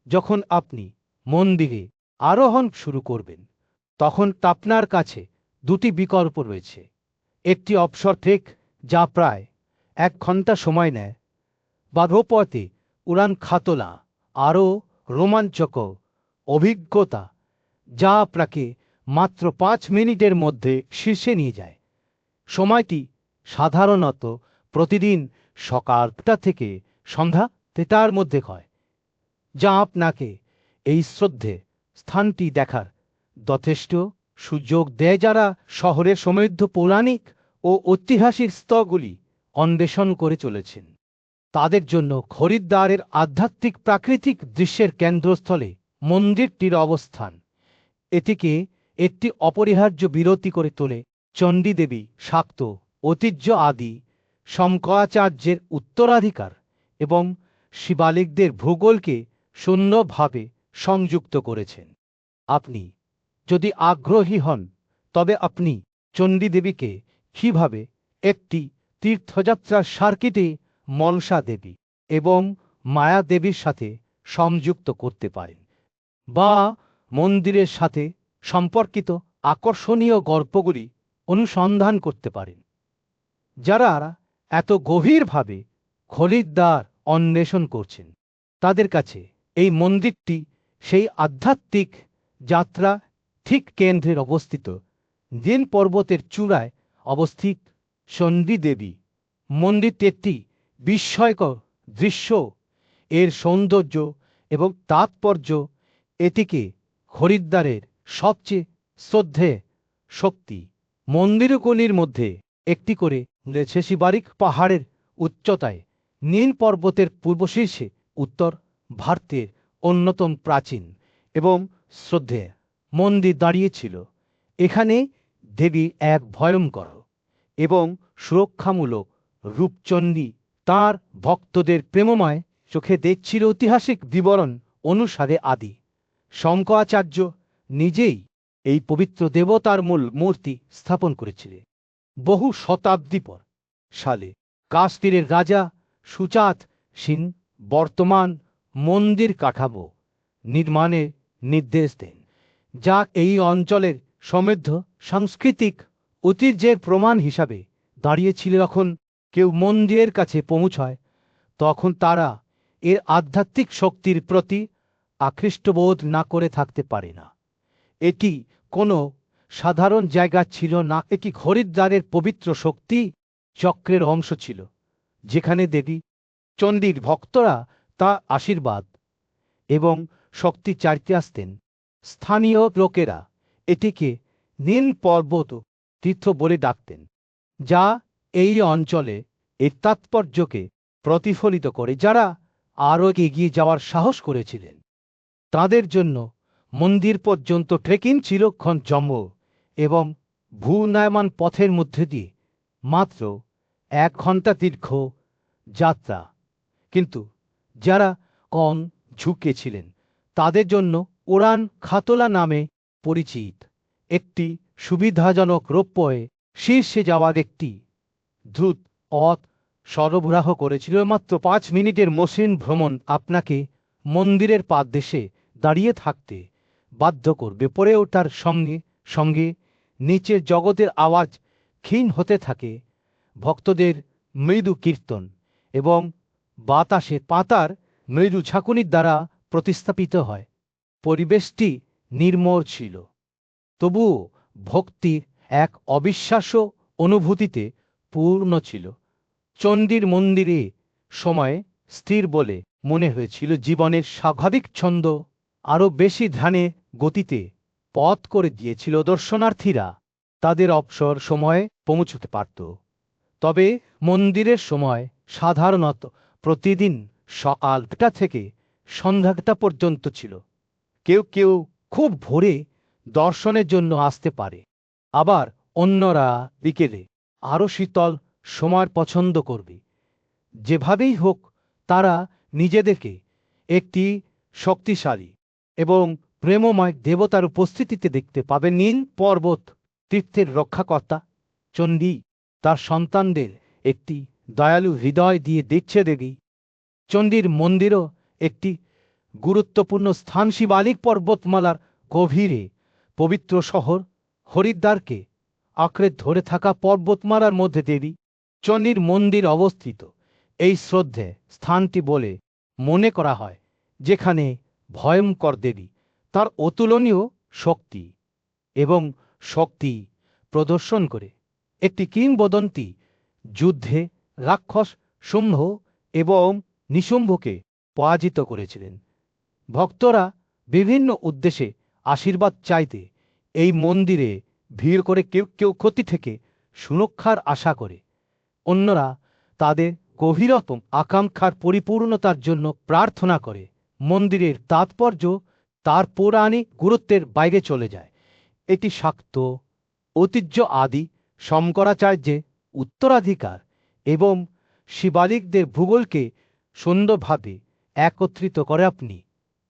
যখন আপনি মন্দিরে আরোহণ শুরু করবেন, তখন আপনার কাছে দুটি বিকল্প রয়েছে। একটি অবসর ট্রেক, যা প্রায় 1 ঘন্টা সময় নেয়, বা রোপওয়েতে উড়ান খাতলা, আরও রোমাঞ্চকর অভিজ্ঞতা, যা আপনাকে মাত্র 5 মিনিটের মধ্যে শীর্ষে নিয়ে যায়। সময়টি সাধারণত প্রতিদিন সকাল 8টা থেকে সন্ধ্যা 3টার মধ্যে হয়, যা আপনাকে এই শ্রদ্ধে স্থানটি দেখার যথেষ্ট সুযোগ দেয়। যারা শহরের সমৃদ্ধ পৌরাণিক ও ঐতিহাসিক স্তরগুলি অন্বেষণ করে চলেছেন, তাদের জন্য হরিদ্বারের আধ্যাত্মিক প্রাকৃতিক দৃশ্যের কেন্দ্রস্থলে মন্দিরটির অবস্থান এটিকে একটি অপরিহার্য বিরতি করে তোলে। চণ্ডীদেবী শাক্ত ঐতিহ্য আদি শঙ্করাচার্যের উত্তরাধিকার এবং শিবালিকদের ভূগোলকে শূন্যভাবে সংযুক্ত করেছেন। আপনি যদি আগ্রহী হন, তবে আপনি চণ্ডীদেবীকে কিভাবে একটি তীর্থযাত্রার সার্কিটে মনসা দেবী এবং মায়া দেবীর সাথে সংযুক্ত করতে পারেন, বা মন্দিরের সাথে সম্পর্কিত আকর্ষণীয় গল্পগুলি অনুসন্ধান করতে পারেন। যারা এত গভীরভাবে হরিদ্বার অন্বেষণ করছেন, তাদের কাছে এই মন্দিরটি সেই আধ্যাত্মিক যাত্রা ঠিক কেন্দ্রে অবস্থিত। জিন পর্বতের চূড়ায় অবস্থিত চণ্ডীদেবী মন্দিরটি একটি বিস্ময়কর দৃশ্য। এর সৌন্দর্য এবং তাৎপর্য এটিকে হরিদ্বারের সবচেয়ে শ্রদ্ধেয় শক্তি মন্দিরগুলির মধ্যে একটি করে রয়েছে। শিবালিক পাহাড়ের উচ্চতায় নীল পর্বতের পূর্ব শীর্ষে উত্তর ভারতের অন্যতম প্রাচীন এবং শ্রদ্ধেয় মন্দির দাঁড়িয়েছিল। এখানে দেবী এক ভয়ঙ্কর এবং সুরক্ষামূলক রূপচণ্ডী তাঁর ভক্তদের প্রেমময় চোখে দেখছিল। ঐতিহাসিক বিবরণ অনুসারে আদি শঙ্করাচার্য নিজেই এই পবিত্র দেবতার মূল মূর্তি স্থাপন করেছিলেন। বহু শতাব্দী পর সালে কাশ্মীরের রাজা সুজাত সিং বর্তমান মন্দির কাঠামো নির্মাণের নির্দেশ দেন, যা এই অঞ্চলের সমৃদ্ধ সাংস্কৃতিক ঐতিহ্যের প্রমাণ হিসাবে দাঁড়িয়েছিল। যখন কেউ মন্দিরের কাছে পৌঁছায়, তখন তারা এর আধ্যাত্মিক শক্তির প্রতি আকৃষ্ট বোধ না করে থাকতে পারে না। এটি কোনো সাধারণ জায়গা ছিল না, এটি হরিদ্বারের পবিত্র শক্তি চক্রের অংশ ছিল, যেখানে দেবী চণ্ডীর ভক্তরা তার আশীর্বাদ এবং শক্তি চাইতে আসতেন। স্থানীয় লোকেরা এটিকে নীল পর্বত তীর্থ বলে ডাকতেন, যা এই অঞ্চলে এর তাৎপর্যকে প্রতিফলিত করে। যারা আরও এগিয়ে যাওয়ার সাহস করেছিলেন, তাদের জন্য মন্দির পর্যন্ত ট্রেকিং ছিল জম্মু এবং ভূ-নয়মান পথের মধ্যে দিয়ে মাত্র 1 ঘন্টা দীর্ঘ যাত্রা। কিন্তু যারা কম ঝুঁকেছিলেন, তাদের জন্য উড়ান খাতলা নামে পরিচিত একটি সুবিধাজনক রোপওয়ে শীর্ষে যাওয়ার একটি দ্রুত পথ সরবরাহ করেছিল। মাত্র 5 মিনিটের মসৃণ ভ্রমণ আপনাকে মন্দিরের পাদদেশে দাঁড়িয়ে থাকতে বাধ্য করবে। পরে ওঠার সঙ্গে সঙ্গে নিচের জগতের আওয়াজ ক্ষীণ হতে থাকে, ভক্তদের মৃদু কীর্তন এবং বাতাসে পাতার মৃদু ঝাঁকুনির দ্বারা প্রতিস্থাপিত হয়। পরিবেশটি নির্মল ছিল, তবুও ভক্তির এক অবিশ্বাস্য অনুভূতিতে পূর্ণ ছিল। চণ্ডীর মন্দিরে সময় স্থির বলে মনে হয়েছিল। জীবনের স্বাভাবিক ছন্দ আরও বেশি ধ্যানে গতিতে পথ করে দিয়েছিল। দর্শনার্থীরা তাদের অবসর সময়ে পৌঁছতে পারত, তবে মন্দিরের সময় সাধারণত প্রতিদিন সকাল 8টা থেকে সন্ধ্যা 8টা পর্যন্ত ছিল। কেউ কেউ খুব ভোরে দর্শনের জন্য আসতে পারে, আবার অন্যরা বিকেলে আরও শীতল সময় পছন্দ করবে। যেভাবেই হোক, তারা নিজেদেরকে একটি শক্তিশালী এবং প্রেমময় দেবতার উপস্থিতিতে দেখতে পাবে। নীল পর্বত তীর্থের রক্ষাকর্তা চণ্ডী তার সন্তানদের একটি দয়ালু হৃদয় দিয়ে দিচ্ছে। দেবী চণ্ডীর মন্দিরও একটি গুরুত্বপূর্ণ স্থান শিবালিক পর্বতমালার গভীরে পবিত্র শহর হরিদ্বারকে আঁকড়ে ধরে থাকা পর্বতমালার মধ্যে দেবী চণ্ডীর মন্দির অবস্থিত। এই শ্রদ্ধে স্থানটি বলে মনে করা হয়, যেখানে ভয়ঙ্কর দেবী তার অতুলনীয় শক্তি এবং শক্তি প্রদর্শন করে। একটি কিংবদন্তি যুদ্ধে রাক্ষস শুম্ভ এবং নিশুম্ভকে পরাজিত করেছিলেন। ভক্তরা বিভিন্ন উদ্দেশ্যে আশীর্বাদ চাইতে এই মন্দিরে ভিড় করে কেউ কেউ ক্ষতি থেকে সুরক্ষার আশা করে, অন্যরা তাদের গভীরতম আকাঙ্ক্ষার পরিপূর্ণতার জন্য প্রার্থনা করে। মন্দিরের তাৎপর্য তার পৌরাণিক গুরুত্বের বাইরে চলে যায়। এটি শাক্ত ঐতিহ্য আদি শঙ্করাচার্যের উত্তরাধিকার এবং শিবালিকদের ভূগোলকে সুন্দরভাবে একত্রিত করে। আপনি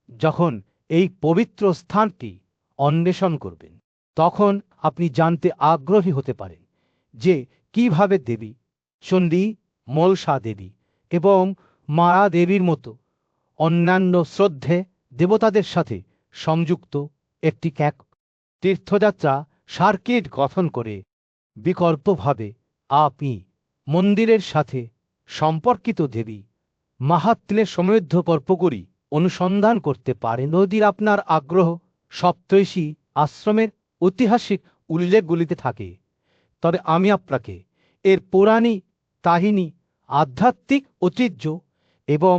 যখন এই পবিত্র স্থানটি অন্বেষণ করবেন, তখন আপনি জানতে আগ্রহী হতে পারেন যে কিভাবে দেবী চণ্ডী, মনসা দেবী এবং মায়া দেবীর মতো অন্যান্য শ্রদ্ধে দেবতাদের সাথে সংযুক্ত একটি এক তীর্থযাত্রা সার্কিট গঠন করে। বিকল্পভাবে আপনি মন্দিরের সাথে সম্পর্কিত দেবী মাহাত্ম্যের সমৃদ্ধ গল্পগুলি অনুসন্ধান করতে পারেন। যদি আপনার আগ্রহ সপ্তর্ষি আশ্রমের ঐতিহাসিক উল্লেখগুলিতে থাকে, তবে আমি আপনাকে এর পৌরাণিক কাহিনী, আধ্যাত্মিক ঐতিহ্য এবং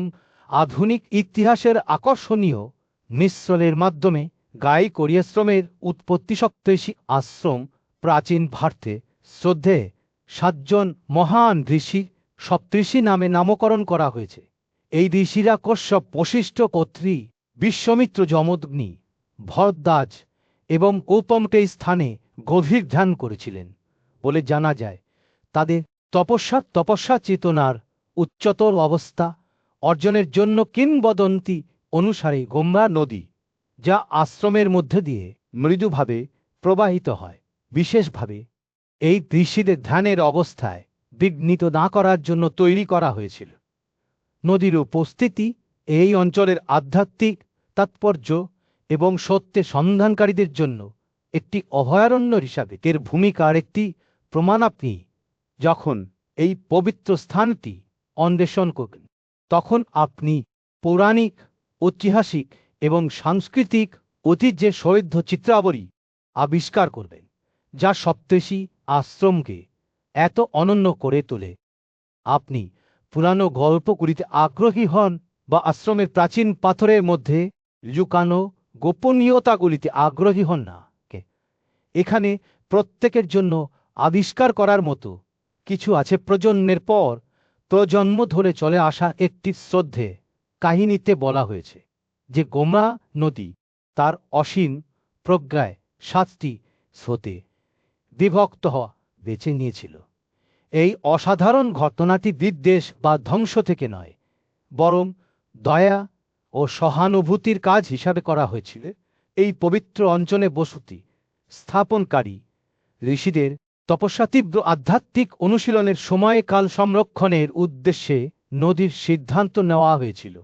আধুনিক ইতিহাসের আকর্ষণীয় মিশ্রণের মাধ্যমে গাই করিয়াশ্রমের উৎপত্তি। সপ্তর্ষি আশ্রম প্রাচীন ভারতে শ্রদ্ধে 7 জন মহান ঋষি সপ্তর্ষি নামে নামকরণ করা হয়েছে। এই ঋষিরা কশ্যপ, বশিষ্ঠ, অত্রি, বিশ্বামিত্র, যমদগ্নি, ভরদ্বাজ এবং গৌতমকে এই স্থানে গভীর ধ্যান করেছিলেন বলে জানা যায়। তাদের তপস্যা চেতনার উচ্চতর অবস্থা অর্জনের জন্য কিংবদন্তি অনুসারে গঙ্গা নদী, যা আশ্রমের মধ্যে দিয়ে মৃদুভাবে প্রবাহিত হয়, বিশেষভাবে এই ঋষিদের ধ্যানের অবস্থায় বিঘ্নিত না করার জন্য তৈরি করা হয়েছিল। নদীর উপস্থিতি এই অঞ্চলের আধ্যাত্মিক তাৎপর্য এবং সত্যের সন্ধানকারীদের জন্য একটি অভয়ারণ্য হিসাবে এর ভূমিকার একটি প্রমাণ। আপনি যখন এই পবিত্র স্থানটি অন্বেষণ করবেন, তখন আপনি পৌরাণিক, ঐতিহাসিক এবং সাংস্কৃতিক ঐতিহ্যের সমৃদ্ধ চিত্রাবলী আবিষ্কার করবেন, যা সপ্তর্ষি আশ্রমকে এত অনন্য করে তোলে। আপনি পুরানো গল্পগুলিতে আগ্রহী হন বা আশ্রমের প্রাচীন পাথরের মধ্যে লুকানো গোপনীয়তাগুলিতে আগ্রহী হন না, এখানে প্রত্যেকের জন্য আবিষ্কার করার মতো কিছু আছে। প্রজন্মের পর প্রজন্ম ধরে চলে আসা একটি শ্রদ্ধে কাহিনীতে বলা হয়েছে যে গঙ্গা নদী তার অসীম প্রজ্ঞায় 7টি স্রোতে বিভক্ত হওয়া বেছে নিয়েছিল। এই অসাধারণ ঘটনাটি বিদ্বেষ বা ধ্বংস থেকে নয়, বরং দয়া ও সহানুভূতির কাজ হিসাবে করা হয়েছিল। এই পবিত্র অঞ্চলে বসতি স্থাপনকারী ঋষিদের তপস্যা তীব্র আধ্যাত্মিক অনুশীলনের সময়কাল সংরক্ষণের উদ্দেশ্যে নদীর সিদ্ধান্ত নেওয়া হয়েছিল।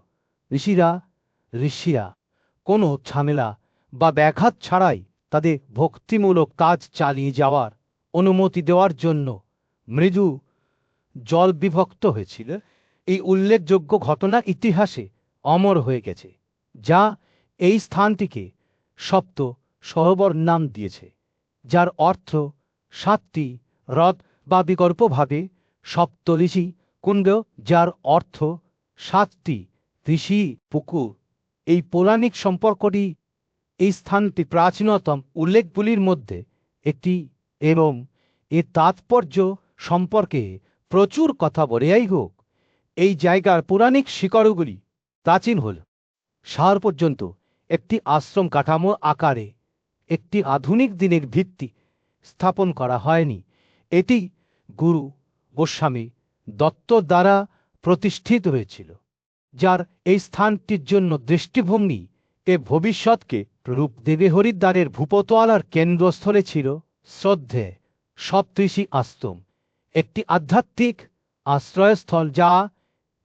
ঋষিরা কোনো ঝামেলা বা ব্যাঘাত ছাড়াই তাদের ভক্তিমূলক কাজ চালিয়ে যাওয়ার অনুমতি দেওয়ার জন্য মৃদু জল বিভক্ত হয়েছিল। এই উল্লেখযোগ্য ঘটনা ইতিহাসে অমর হয়ে গেছে, যা এই স্থানটিকে সপ্ত সরোবর নাম দিয়েছে, যার অর্থ 7টি হ্রদ বা বিকল্পভাবে সপ্তঋষি কুণ্ড, যার অর্থ 7টি ঋষি পুকুর। এই পৌরাণিক সম্পর্কটি এই স্থানটি প্রাচীনতম উল্লেখগুলির মধ্যে একটি এবং এর তাৎপর্য সম্পর্কে প্রচুর কথা বলে। যাই হোক, এই জায়গার পৌরাণিক শিকড়গুলি প্রাচীন হল। সার পর্যন্ত একটি আশ্রম কাঠামো আকারে একটি আধুনিক দিনের ভিত্তি স্থাপন করা হয়নি। এটি গুরু গোস্বামী দত্ত দ্বারা প্রতিষ্ঠিত হয়েছিল, যার এই স্থানটির জন্য দৃষ্টিভঙ্গি এ ভবিষ্যৎকে রূপ দেবে। হরিদ্বারের ভূপতওয়ালার কেন্দ্রস্থলে ছিল শ্রদ্ধে সপ্তর্ষি আশ্রম, একটি আধ্যাত্মিক আশ্রয়স্থল যা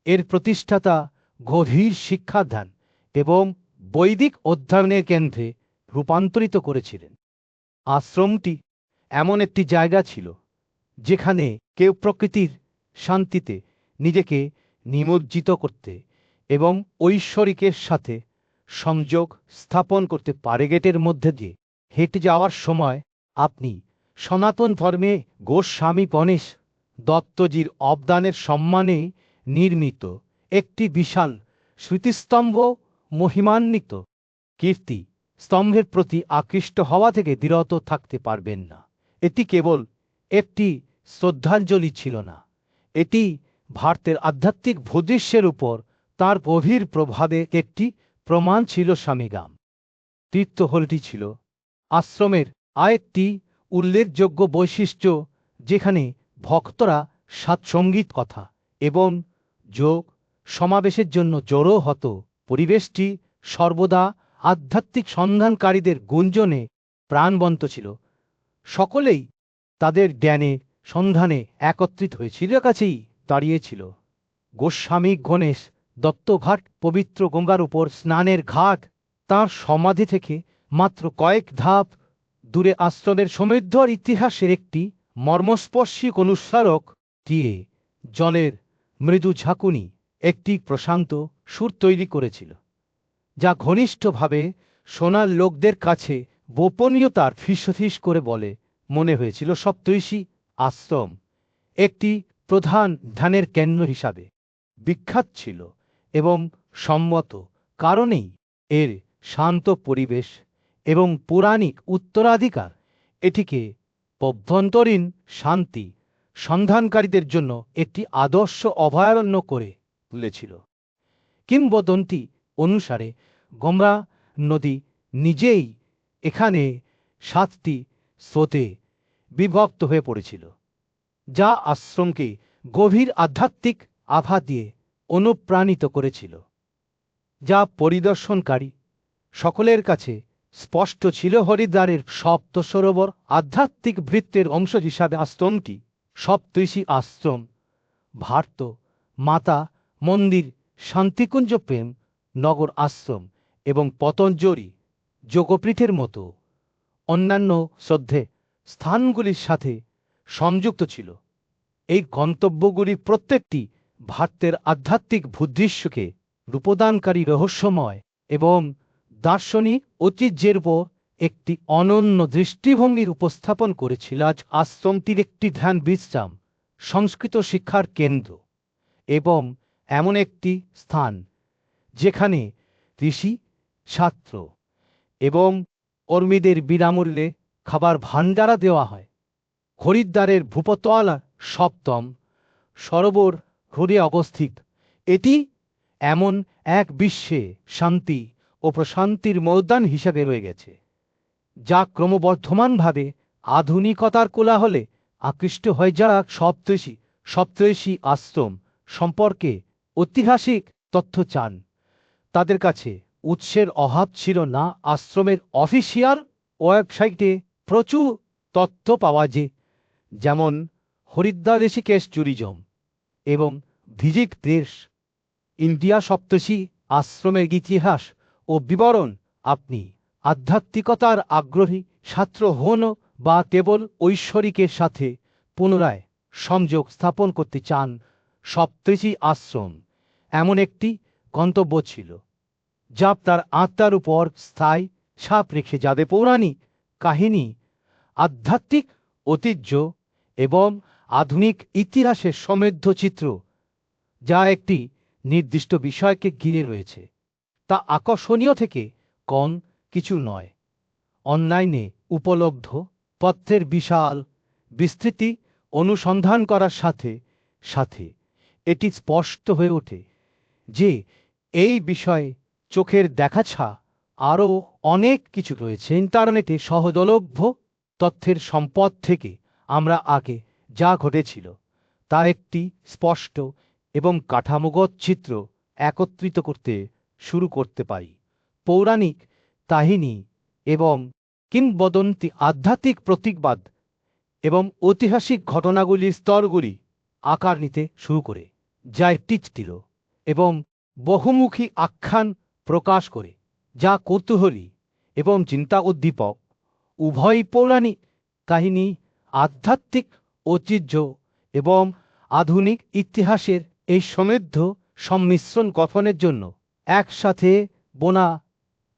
এর প্রতিষ্ঠাতা গভীর শিক্ষাদান এবং বৈদিক অধ্যয়নের কেন্দ্রে রূপান্তরিত করেছিলেন। আশ্রমটি এমন একটি জায়গা ছিল যেখানে কেউ প্রকৃতির শান্তিতে নিজেকে নিমজ্জিত করতে এবং ঐশ্বরিকের সাথে সংযোগ স্থাপন করতে পারে। গেটের মধ্যে দিয়ে হেঁটে যাওয়ার সময় আপনি সনাতন ধর্মে গোস্বামী গণেশ দত্তজির অবদানের সম্মানে নির্মিত একটি বিশাল স্মৃতিস্তম্ভ মহিমান্বিত কীর্তি স্তম্ভের প্রতি আকৃষ্ট হওয়া থেকে বিরত থাকতে পারবেন না। এটি কেবল একটি শ্রদ্ধাঞ্জলি ছিল না, এটি ভারতের আধ্যাত্মিক ভূদৃশ্যের উপর তার গভীর প্রভাবের একটি প্রমাণ ছিল। স্বামীগাম তীর্থহলটি ছিল আশ্রমের আরেকটি উল্লেখযোগ্য বৈশিষ্ট্য, যেখানে ভক্তরা সৎসঙ্গীত কথা এবং যোগ সমাবেশের জন্য জড়ো হতো। পরিবেশটি সর্বদা আধ্যাত্মিক সন্ধানকারীদের গুঞ্জনে প্রাণবন্ত ছিল। সকলেই তাদের জ্ঞানে সন্ধানে একত্রিত হয়েছিল, কাছেই দাঁড়িয়েছিল। গোস্বামী গণেশ দত্তঘাট পবিত্র গঙ্গার উপর স্নানের ঘাট, তাঁর সমাধি থেকে মাত্র কয়েক ধাপ দূরে আশ্রমের সমৃদ্ধ ইতিহাসের একটি মর্মস্পর্শী অনুস্মারক দিয়ে জলের মৃদু ঝাঁকুনি একটি প্রশান্ত সুর তৈরি করেছিল, যা ঘনিষ্ঠভাবে শোনার লোকদের কাছে গোপনীয়তার ফিসফিস করে বলে মনে হয়েছিল। সপ্তর্ষি আশ্রম একটি প্রধান ধ্যানের কেন্দ্র হিসাবে বিখ্যাত ছিল এবং সম্মত কারণেই এর শান্ত পরিবেশ এবং পৌরাণিক উত্তরাধিকার এটিকে অভ্যন্তরীণ শান্তি সন্ধানকারীদের জন্য একটি আদর্শ অভয়ারণ্য করে তুলেছিল। কিংবদন্তি অনুসারে গঙ্গা নদী নিজেই এখানে 7টি স্রোতে বিভক্ত হয়ে পড়েছিল, যা আশ্রমকে গভীর আধ্যাত্মিক আভা দিয়ে অনুপ্রাণিত করেছিল, যা পরিদর্শনকারী সকলের কাছে স্পষ্ট ছিল। হরিদ্বারের সপ্ত সরোবর আধ্যাত্মিক বৃত্তের অংশ হিসাবে আশ্রমটি সপ্তর্ষি আশ্রম, ভারত মাতা মন্দির, শান্তিকুঞ্জ প্রেম নগর আশ্রম এবং পতঞ্জলি যোগপীঠের মতো অন্যান্য শ্রদ্ধে স্থানগুলির সাথে সংযুক্ত ছিল। এই গন্তব্যগুলি প্রত্যেকটি ভারতের আধ্যাত্মিক ভূদৃশ্যকে রূপদানকারী রহস্যময় এবং দার্শনিক ঐতিহ্যের উপর একটি অনন্য দৃষ্টিভঙ্গির উপস্থাপন করেছিল। আজ আশ্রমটির একটি ধ্যান বিশ্রাম সংস্কৃত শিক্ষার কেন্দ্র এবং এমন একটি স্থান যেখানে ঋষি ছাত্র এবং কর্মীদের বিনামূল্যে খাবার ভাণ্ডারা দেওয়া হয়। হরিদ্বারের ভূপতলা সপ্তম সরোবর হ্রদে অবস্থিত, এটি এমন এক বিশ্বে শান্তি ও প্রশান্তির ময়দান হিসাবে রয়ে গেছে, যা ক্রমবর্ধমানভাবে আধুনিকতার কোলাহলে আকৃষ্ট হয়। যারা সপ্তর্ষি আশ্রম সম্পর্কে ঐতিহাসিক তথ্য চান, তাদের কাছে উৎসের অভাব ছিল না। আশ্রমের অফিসিয়াল ওয়েবসাইটে প্রচুর তথ্য পাওয়া যায়, যেমন হরিদ্বার ঋষিকেশ ট্যুরিজম এবং ভিজিট দেশ ইন্ডিয়া। সপ্তর্ষি আশ্রমের ইতিহাস ও বিবরণ আপনি আধ্যাত্মিকতার আগ্রহী ছাত্র হন বা কেবল ঐশ্বরিকের সাথে পুনরায় সংযোগ স্থাপন করতে চান, সপ্তর্ষি আশ্রম এমন একটি গন্তব্য ছিল যা তার আত্মার উপর স্থায়ী ছাপ রেখে যাবে। পৌরাণিক কাহিনী, আধ্যাত্মিক ঐতিহ্য এবং আধুনিক ইতিহাসের সমৃদ্ধ চিত্র, যা একটি নির্দিষ্ট বিষয়কে ঘিরে রয়েছে, তা আকর্ষণীয় থেকে কম কিছু নয়। অনলাইনে উপলব্ধ তথ্যের বিশাল বিস্তৃতি অনুসন্ধান করার সাথে সাথে এটি স্পষ্ট হয়ে ওঠে যে এই বিষয়ে চোখের দেখা ছাড়া আরও অনেক কিছু রয়েছে। ইন্টারনেটে সহজলভ্য তথ্যের সম্পদ থেকে আমরা আগে যা ঘটেছিল তা একটি স্পষ্ট এবং কাঠামোগত চিত্র একত্রিত করতে শুরু করতে পারি। পৌরাণিক কাহিনী এবং কিংবদন্তি, আধ্যাত্মিক প্রতীকবাদ এবং ঐতিহাসিক ঘটনাগুলির স্তরগুলি আকার নিতে শুরু করে, যা একটি ছিল এবং বহুমুখী আখ্যান প্রকাশ করে, যা কৌতূহলী এবং চিন্তা উদ্দীপক। উভয় পৌরাণিক কাহিনী, আধ্যাত্মিক ঐতিহ্য এবং আধুনিক ইতিহাসের এই সমৃদ্ধ সংমিশ্রণ গঠনের জন্য একসাথে বোনা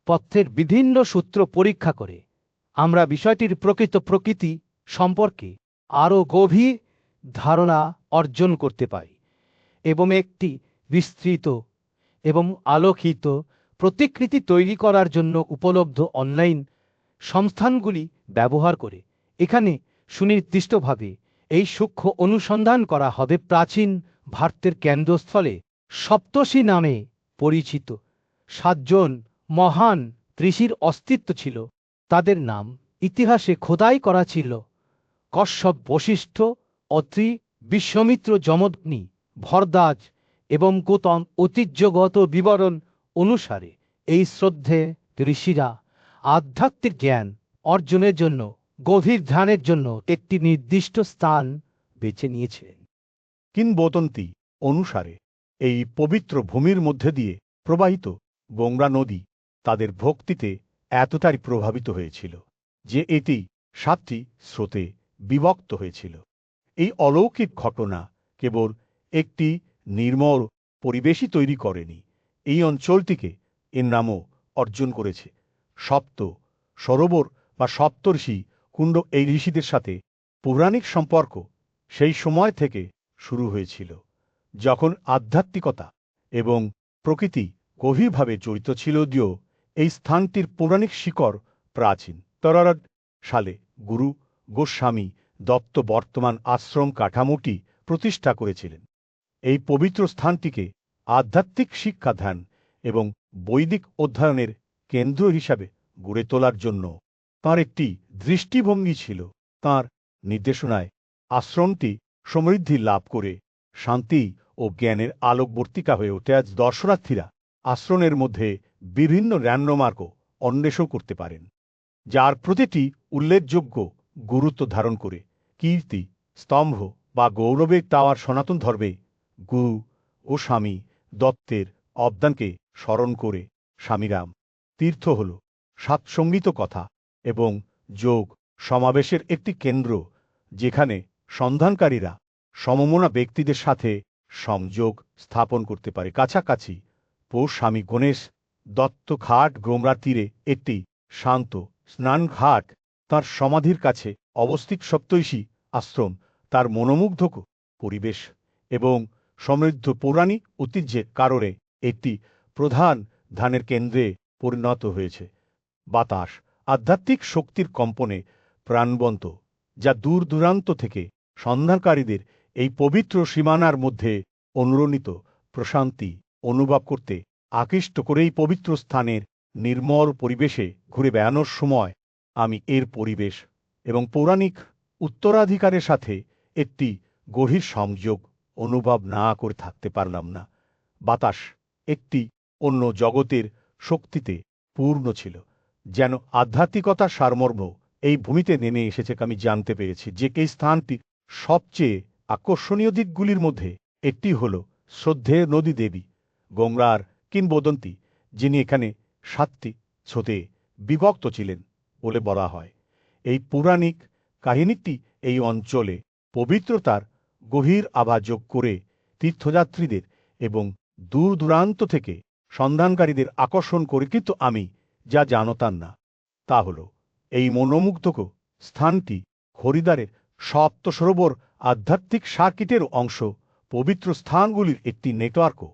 পথ্যের বিভিন্ন সূত্র পরীক্ষা করে আমরা বিষয়টির প্রকৃত প্রকৃতি সম্পর্কে আরও গভীর ধারণা অর্জন করতে পারি এবং একটি বিস্তৃত এবং আলোকিত প্রতিকৃতি তৈরি করার জন্য উপলব্ধ অনলাইন সংস্থানগুলি ব্যবহার করে এখানে সুনির্দিষ্টভাবে এই সূক্ষ্ম অনুসন্ধান করা হবে। প্রাচীন ভারতের কেন্দ্রস্থলে সপ্তর্ষি নামে পরিচিত 7 জন মহান ঋষির অস্তিত্ব ছিল। তাদের নাম ইতিহাসে খোদাই করা ছিল। কশ্যপ, বশিষ্ঠ, অত্রি, বিশ্বামিত্র, যমদগ্নি, ভরদ্বাজ এবং গৌতম। ঐতিহ্যগত বিবরণ অনুসারে এই শ্রদ্ধে ঋষিরা আধ্যাত্মিক জ্ঞান অর্জনের জন্য গভীর ধ্যানের জন্য একটি নির্দিষ্ট স্থান বেছে নিয়েছিলেন। কিংবদন্তি অনুসারে এই পবিত্র ভূমির মধ্যে দিয়ে প্রবাহিত গঙ্গা নদী তাদের ভক্তিতে এতটাই প্রভাবিত হয়েছিল যে এটি 7টি স্রোতে বিভক্ত হয়েছিল। এই অলৌকিক ঘটনা কেবল একটি নির্মল পরিবেশই তৈরি করেনি, এই অঞ্চলটিকে এর নামও অর্জন করেছে। সপ্ত সরোবর বা সপ্তর্ষি কুণ্ড এই ঋষিদের সাথে পৌরাণিক সম্পর্ক সেই সময় থেকে শুরু হয়েছিল যখন আধ্যাত্মিকতা এবং প্রকৃতি গভীরভাবে জড়িত ছিল। যদিও এই স্থানটির পৌরাণিক শিকড় প্রাচীন, 13 সালে গুরু গোস্বামী দত্ত বর্তমান আশ্রম কাঠামোটি প্রতিষ্ঠা করেছিলেন। এই পবিত্র স্থানটিকে আধ্যাত্মিক শিক্ষাদান এবং বৈদিক অধ্যয়নের কেন্দ্র হিসাবে গড়ে তোলার জন্য তাঁর একটি দৃষ্টিভঙ্গি ছিল। তাঁর নির্দেশনায় আশ্রমটি সমৃদ্ধি লাভ করে শান্তি ও জ্ঞানের আলোকবর্তিকা হয়ে ওঠে। আজ দর্শনার্থীরা আশ্রমের মধ্যে বিভিন্ন ল্যান্ডমার্কও অন্বেষণ করতে পারেন, যার প্রতিটি উল্লেখযোগ্য গুরুত্ব ধারণ করে। কীর্তি স্তম্ভ বা গৌরবের টাওয়ার সনাতন ধর্মে গুরু ও স্বামী দত্তের অবদানকে স্মরণ করে স্বামীরাম তীর্থ হল সাৎসঙ্গীত কথা এবং যোগ সমাবেশের একটি কেন্দ্র, যেখানে সন্ধানকারীরা সমমনা ব্যক্তিদের সাথে সংযোগ স্থাপন করতে পারে। কাছাকাছি স্বামী গণেশ দত্ত ঘাট গঙ্গার তীরে একটি শান্ত স্নান ঘাট, তাঁর সমাধির কাছে অবস্থিত সপ্তর্ষি আশ্রম তার মনোমুগ্ধক পরিবেশ এবং সমৃদ্ধ পৌরাণিক ঐতিহ্যের কারণে একটি প্রধান ধ্যানের কেন্দ্রে পরিণত হয়েছে। বাতাস আধ্যাত্মিক শক্তির কম্পনে প্রাণবন্ত, যা দূর দূরান্ত থেকে সন্ধানকারীদের এই পবিত্র সীমানার মধ্যে অনুরণিত প্রশান্তি অনুভব করতে আকৃষ্ট করে। এই পবিত্র স্থানের নির্মল পরিবেশে ঘুরে বেড়ানোর সময় আমি এর পরিবেশ এবং পৌরাণিক উত্তরাধিকারের সাথে একটি গভীর সংযোগ অনুভব না করে থাকতে পারলাম না। বাতাস একটি অন্য জগতের শক্তিতে পূর্ণ ছিল, যেন আধ্যাত্মিকতার সারমর্ম এই ভূমিতে নেমে এসেছে। আমি জানতে পেরেছি যে এই স্থানটির সবচেয়ে আকর্ষণীয় দিকগুলির মধ্যে একটি হল শ্রদ্ধেয় নদী দেবী গঙ্গার কিংবদন্তি, যিনি এখানে 7টি স্রোতে বিভক্ত ছিলেন বলে বলা হয়। এই পৌরাণিক কাহিনীটি এই অঞ্চলে পবিত্রতার গভীর আভা যোগ করে তীর্থযাত্রীদের এবং দূর দূরান্ত থেকে সন্ধানকারীদের আকর্ষণ করে। কিন্তু আমি যা জানতাম না তা হল এই মনোমুগ্ধক স্থানটি হরিদ্বারের সপ্ত সরোবর আধ্যাত্মিক সার্কিটের অংশ, পবিত্র স্থানগুলির একটি নেটওয়ার্কও,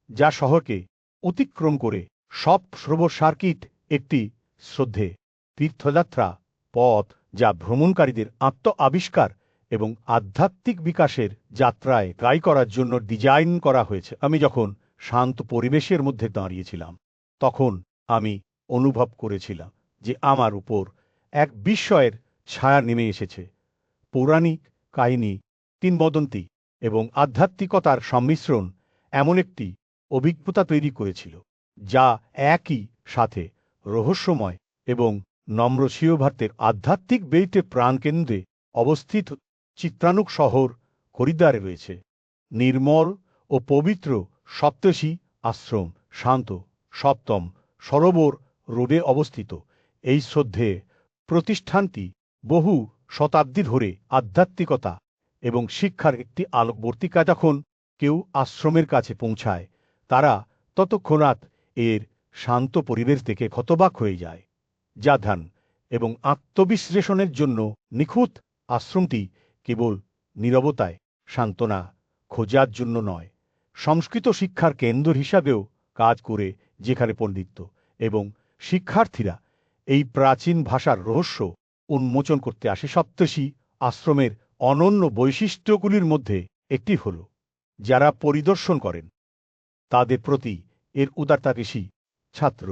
যা শহরকে অতিক্রম করে। সব সরোবর সার্কিট একটি শ্রদ্ধে তীর্থযাত্রা পথ, যা ভ্রমণকারীদের আত্ম আবিষ্কার এবং আধ্যাত্মিক বিকাশের যাত্রায় ট্রাই করার জন্য ডিজাইন করা হয়েছে। আমি যখন শান্ত পরিবেশের মধ্যে দাঁড়িয়েছিলাম, তখন আমি অনুভব করেছিলাম যে আমার উপর এক বিস্ময়ের ছায়া নেমে এসেছে। পৌরাণিক কাহিনী, কিংবদন্তি এবং আধ্যাত্মিকতার সম্মিশ্রণ এমন একটি অভিজ্ঞতা তৈরি করেছিল, যা একই সাথে রহস্যময় এবং নম্র। শিবভারতের আধ্যাত্মিক বেইটের প্রাণকেন্দ্রে অবস্থিত চিত্রানুক শহর হরিদ্বারে রয়েছে নির্মল ও পবিত্র সপ্তর্ষি আশ্রম, শান্ত সপ্তম সরোবর রোডে অবস্থিত এই শ্রদ্ধে প্রতিষ্ঠানটি বহু শতাব্দী ধরে আধ্যাত্মিকতা এবং শিক্ষার একটি আলোকবর্তিকা। যখন কেউ আশ্রমের কাছে পৌঁছায় তারা তৎক্ষণাৎ এর শান্ত পরিবেশ থেকে হতবাক হয়ে যায়, যা ধ্যান এবং আত্মবিশ্লেষণের জন্য নিখুঁত। আশ্রমটি কেবল নীরবতায় সান্ত্বনা খোঁজার জন্য নয়, সংস্কৃত শিক্ষার কেন্দ্র হিসাবেও কাজ করে, যেখানে পণ্ডিত এবং শিক্ষার্থীরা এই প্রাচীন ভাষার রহস্য উন্মোচন করতে আসে। সপ্তর্ষি আশ্রমের অনন্য বৈশিষ্ট্যগুলির মধ্যে একটি হল যারা পরিদর্শন করেন তাদের প্রতি এর উদারতা। ঋষি, ছাত্র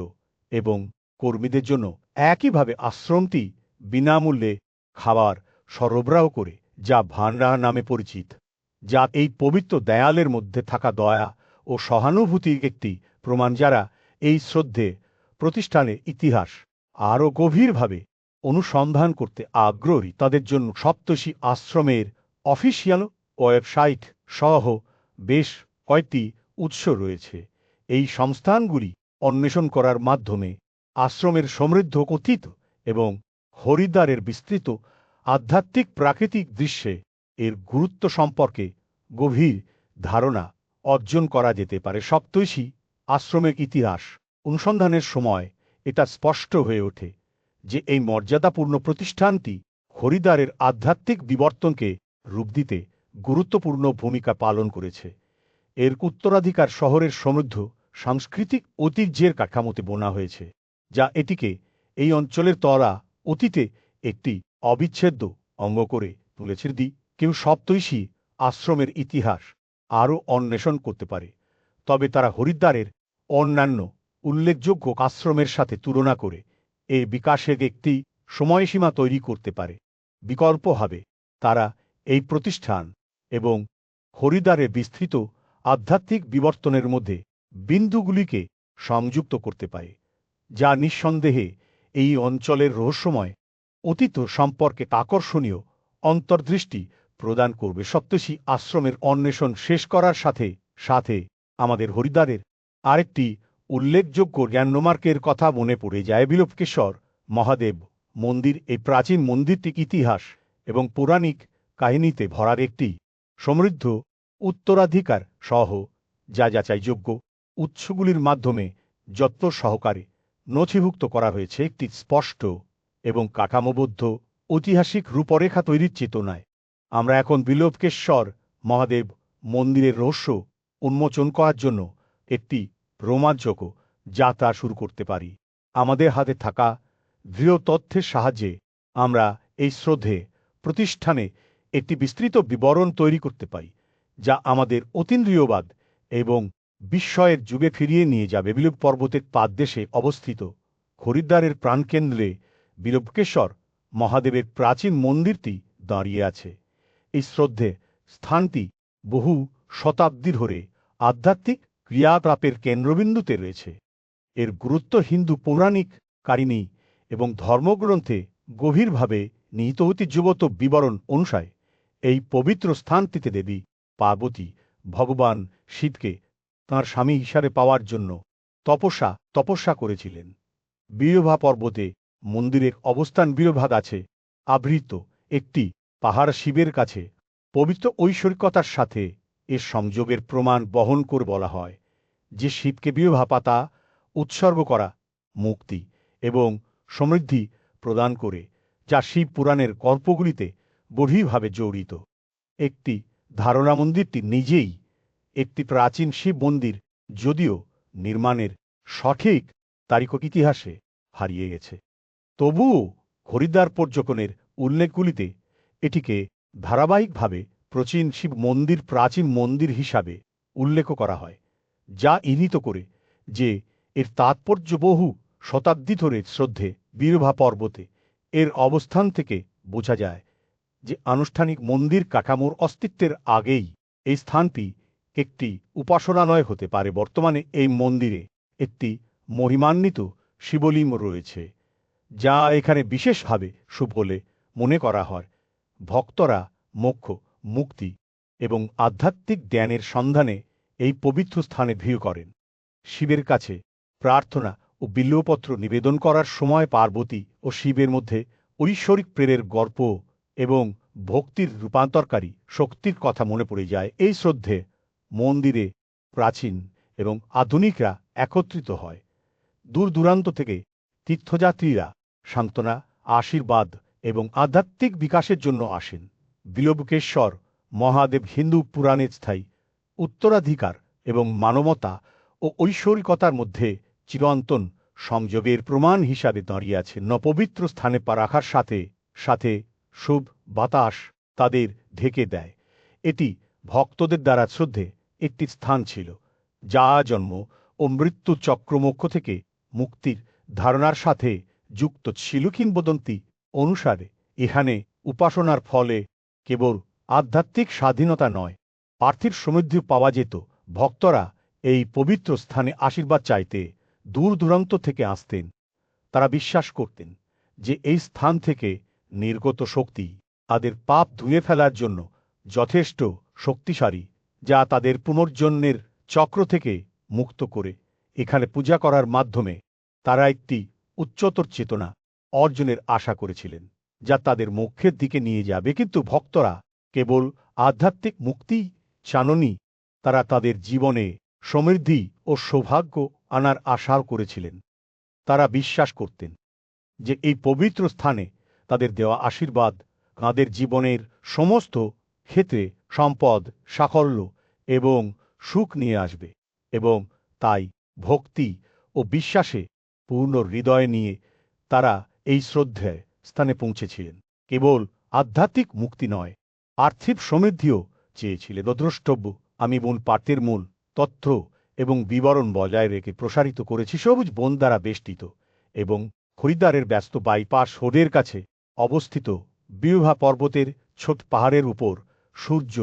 এবং কর্মীদের জন্য একইভাবে আশ্রমটি বিনামূল্যে খাবার সরবরাহ করে, যা ভান্ডার নামে পরিচিত, যা এই পবিত্র দেয়ালের মধ্যে থাকা দয়া ও সহানুভূতির একটি প্রমাণ। যারা এই শ্রদ্ধে প্রতিষ্ঠানের ইতিহাস আরও গভীরভাবে অনুসন্ধান করতে আগ্রহী তাদের জন্য সপ্তর্ষি আশ্রমের অফিসিয়াল ওয়েবসাইট সহ বেশ কয়েকটি উৎস রয়েছে। এই সংস্থানগুলি অন্বেষণ করার মাধ্যমে আশ্রমের সমৃদ্ধ অতীত এবং হরিদ্বারের বিস্তৃত আধ্যাত্মিক প্রাকৃতিক দৃশ্যে এর গুরুত্ব সম্পর্কে গভীর ধারণা অর্জন করা যেতে পারে। সপ্তর্ষি আশ্রমের ইতিহাস অনুসন্ধানের সময় এটা স্পষ্ট হয়ে ওঠে যে এই মর্যাদাপূর্ণ প্রতিষ্ঠানটি হরিদ্বারের আধ্যাত্মিক বিবর্তনকে রূপ দিতে গুরুত্বপূর্ণ ভূমিকা পালন করেছে। এর উত্তরাধিকার শহরের সমৃদ্ধ সাংস্কৃতিক ঐতিহ্যের কাঠামোতে বোনা হয়েছে, যা এটিকে এই অঞ্চলের তরা অতীতে একটি অবিচ্ছেদ্য অঙ্গ করে তুলেছে। যদি কেউ সপ্তর্ষি আশ্রমের ইতিহাস আরও অন্বেষণ করতে পারে, তবে তারা হরিদ্বারের অন্যান্য উল্লেখযোগ্য আশ্রমের সাথে তুলনা করে এর বিকাশের একটি সময়সীমা তৈরি করতে পারে। বিকল্পভাবে তারা এই প্রতিষ্ঠান এবং হরিদ্বারের বিস্তৃত আধ্যাত্মিক বিবর্তনের মধ্যে বিন্দুগুলিকে সংযুক্ত করতে পারে, যা নিঃসন্দেহে এই অঞ্চলের রহস্যময় অতীত সম্পর্কে আকর্ষণীয় অন্তর্দৃষ্টি প্রদান করবে। সপ্তর্ষি আশ্রমের অন্বেষণ শেষ করার সাথে সাথে আমাদের হরিদ্বারের আরেকটি উল্লেখযোগ্য ল্যান্ডমার্কের কথা মনে পড়ে যায়, বিল্বকেশ্বর মহাদেব মন্দির। এই প্রাচীন মন্দিরটি ইতিহাস এবং পৌরাণিক কাহিনীতে ভরার একটি সমৃদ্ধ উত্তরাধিকার সহ, যা যাচাইযোগ্য উৎসগুলির মাধ্যমে যত্ন সহকারে নথিভুক্ত করা হয়েছে। একটি স্পষ্ট এবং কাঠামোবদ্ধ ঐতিহাসিক রূপরেখা তৈরির চেতনায় আমরা এখন বিল্বকেশ্বর মহাদেব মন্দিরের রহস্য উন্মোচন করার জন্য একটি রোমাঞ্চক যাত্রা শুরু করতে পারি। আমাদের হাতে থাকা দৃঢ় তথ্যের সাহায্যে আমরা এই শ্রদ্ধে প্রতিষ্ঠানে একটি বিস্তৃত বিবরণ তৈরি করতে পারি, যা আমাদের অতীন্দ্রিয়বাদ এবং বিস্ময়ের যুগে ফিরিয়ে নিয়ে যাবে। বিল্ব পর্বতের পাদদেশে অবস্থিত হরিদ্বারের প্রাণকেন্দ্রে বিল্বকেশ্বর মহাদেবের প্রাচীন মন্দিরটি দাঁড়িয়ে আছে। এই শ্রদ্ধে স্থানটি বহু শতাব্দী ধরে আধ্যাত্মিক ক্রিয়াকলাপের কেন্দ্রবিন্দুতে রয়েছে। এর গুরুত্ব হিন্দু পৌরাণিক কাহিনী এবং ধর্মগ্রন্থে গভীরভাবে নিহিত ঐতিহ্যগত বিবরণ অনুসারে এই পবিত্র স্থানটিতে দেবী পার্বতী ভগবান শিবকে তাঁর স্বামী হিসাবে পাওয়ার জন্য তপস্যা করেছিলেন। বিরভা পর্বতে মন্দিরের অবস্থান বিরভাগ আছে আবৃত একটি পাহাড় শিবের কাছে পবিত্র ঐশ্বরিকতার সাথে এর সংযোগের প্রমাণ বহন করে বলা হয় যে শিবকে বিরভা পাতা উৎসর্গ করা মুক্তি এবং সমৃদ্ধি প্রদান করে, যা শিব পুরাণের গল্পগুলিতে গভীরভাবে জড়িত। একটি ধারণা মন্দিরটি নিজেই একটি প্রাচীন শিব মন্দির, যদিও নির্মাণের সঠিক তারিখ ইতিহাসে হারিয়ে গেছে। তবুও হরিদ্বার পর্যটনের উল্লেখগুলিতে এটিকে ধারাবাহিকভাবে প্রাচীন মন্দির হিসাবে উল্লেখ করা হয়, যা ইঙ্গিত করে যে এর তাৎপর্য বহু শতাব্দী ধরে শ্রদ্ধে বিরভা পর্বতে এর অবস্থান থেকে বোঝা যায় যে আনুষ্ঠানিক মন্দির কাঠামোর অস্তিত্বের আগেই এই স্থানটি একটি উপাসনালয় হতে পারে। বর্তমানে এই মন্দিরে একটি মহিমান্বিত শিবলিঙ্গ রয়েছে, যা এখানে বিশেষভাবে শুভ বলে মনে করা হয়। ভক্তরা মোক্ষ, মুক্তি এবং আধ্যাত্মিক জ্ঞানের সন্ধানে এই পবিত্র স্থানে ভিড় করেন। শিবের কাছে প্রার্থনা ও বিল্বপত্র নিবেদন করার সময় পার্বতী ও শিবের মধ্যে ঐশ্বরিক প্রেরের গল্প এবং ভক্তির রূপান্তরকারী শক্তির কথা মনে পড়ে যায়। এই শ্রদ্ধে মন্দিরে প্রাচীন এবং আধুনিকরা একত্রিত হয়। দূর দূরান্ত থেকে তীর্থযাত্রীরা সান্ত্বনা, আশীর্বাদ এবং আধ্যাত্মিক বিকাশের জন্য আসেন। বিল্বকেশ্বর মহাদেব হিন্দু পুরাণের স্থায়ী উত্তরাধিকার এবং মানবতা ও ঐশ্বরিকতার মধ্যে চিরন্তন সংযোগের প্রমাণ হিসাবে দাঁড়িয়ে আছেন। পবিত্র স্থানে পা রাখার সাথে সাথে শুভ বাতাস তাদের ঢেকে দেয়। এটি ভক্তদের দ্বারা শ্রদ্ধে একটি স্থান ছিল, যা জন্ম ও মৃত্যু চক্রমোক্ষ থেকে মুক্তির ধারণার সাথে যুক্ত ছিল। কিংবদন্তি অনুসারে এখানে উপাসনার ফলে কেবল আধ্যাত্মিক স্বাধীনতা নয়, পার্থিব সমৃদ্ধি পাওয়া যেত। ভক্তরা এই পবিত্র স্থানে আশীর্বাদ চাইতে দূর দূরান্ত থেকে আসতেন। তারা বিশ্বাস করতেন যে এই স্থান থেকে নির্গত শক্তি তাদের পাপ ধুয়ে ফেলার জন্য যথেষ্ট শক্তিশালী, যা তাদের পুনর্জন্মের চক্র থেকে মুক্ত করে। এখানে পূজা করার মাধ্যমে তারা একটি উচ্চতর চেতনা অর্জনের আশা করেছিলেন, যা তাদের মোক্ষের দিকে নিয়ে যাবে। কিন্তু ভক্তরা কেবল আধ্যাত্মিক মুক্তি চাননি, তারা তাদের জীবনে সমৃদ্ধি ও সৌভাগ্য আনার আশাও করেছিলেন। তারা বিশ্বাস করতেন যে এই পবিত্র স্থানে তাদের দেওয়া আশীর্বাদ তাঁদের জীবনের সমস্ত ক্ষেত্রে সম্পদ, সাফল্য এবং সুখ নিয়ে আসবে। এবং তাই ভক্তি ও বিশ্বাসে পূর্ণ হৃদয় নিয়ে তারা এই শ্রদ্ধেয় স্থানে পৌঁছেছিলেন। কেবল আধ্যাত্মিক মুক্তি নয়, আর্থিক সমৃদ্ধিও চেয়েছিলেন। দ্রষ্টব্য আমি মূল পাঠের মূল তথ্য এবং বিবরণ বজায় রেখে প্রসারিত করেছি। সবুজ বন দ্বারা বেষ্টিত এবং হরিদ্বারের ব্যস্ত বাইপাস রোডের কাছে অবস্থিত বিভা পর্বতের ছোট পাহাড়ের উপর সূর্য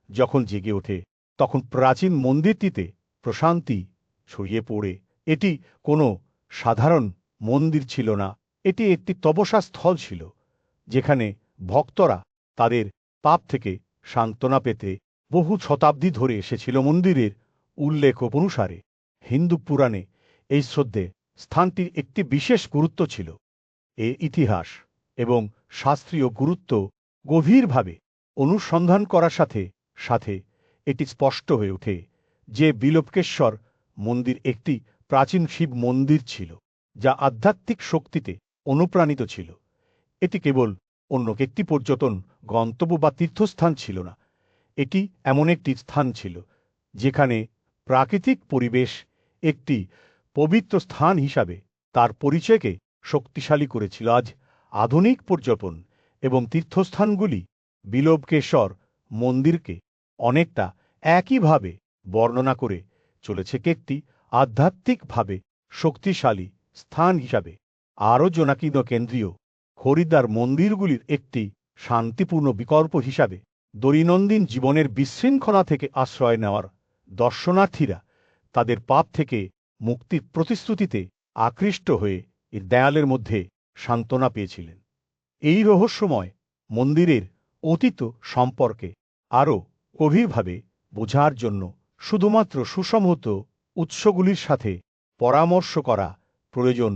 যখন জেগে ওঠে, তখন প্রাচীন মন্দিরটিতে প্রশান্তি ছড়িয়ে পড়ে। এটি কোনো সাধারণ মন্দির ছিল না, এটি একটি তপস্যা স্থল ছিল, যেখানে ভক্তরা তাদের পাপ থেকে সান্ত্বনা পেতে বহু শতাব্দী ধরে এসেছিল। মন্দিরের উল্লেখ অনুসারে হিন্দু পুরাণে এই শ্রদ্ধে স্থানটির একটি বিশেষ গুরুত্ব ছিল। এর ইতিহাস এবং শাস্ত্রীয় গুরুত্ব গভীরভাবে অনুসন্ধান করার সাথে সাথে এটি স্পষ্ট হয়ে ওঠে যে বিল্বকেশ্বর মন্দির একটি প্রাচীন শিব মন্দির ছিল, যা আধ্যাত্মিক শক্তিতে অনুপ্রাণিত ছিল। এটি কেবল অন্য একটি পর্যটন গন্তব্য বা তীর্থস্থান ছিল না, এটি এমন একটি স্থান ছিল যেখানে প্রাকৃতিক পরিবেশ একটি পবিত্র স্থান হিসাবে তার পরিচয়কে শক্তিশালী করেছিল। আজ আধুনিক পর্যটন এবং তীর্থস্থানগুলি বিল্বকেশ্বর মন্দিরকে অনেকটা একইভাবে বর্ণনা করে চলেছে, একটি আধ্যাত্মিকভাবে শক্তিশালী স্থান হিসাবে। আরও জনাকীর্ণ কেন্দ্রীয় হরিদ্বার মন্দিরগুলির একটি শান্তিপূর্ণ বিকল্প হিসাবে দৈনন্দিন জীবনের বিশৃঙ্খলা থেকে আশ্রয় নেওয়ার দর্শনার্থীরা তাদের পাপ থেকে মুক্তির প্রতিশ্রুতিতে আকৃষ্ট হয়ে এর দেয়ালের মধ্যে সান্ত্বনা পেয়েছিলেন। এই রহস্যময় মন্দিরের অতীত সম্পর্কে আরও গভীরভাবে বোঝার জন্য শুধুমাত্র সুসংহত উৎসগুলির সাথে পরামর্শ করা প্রয়োজন।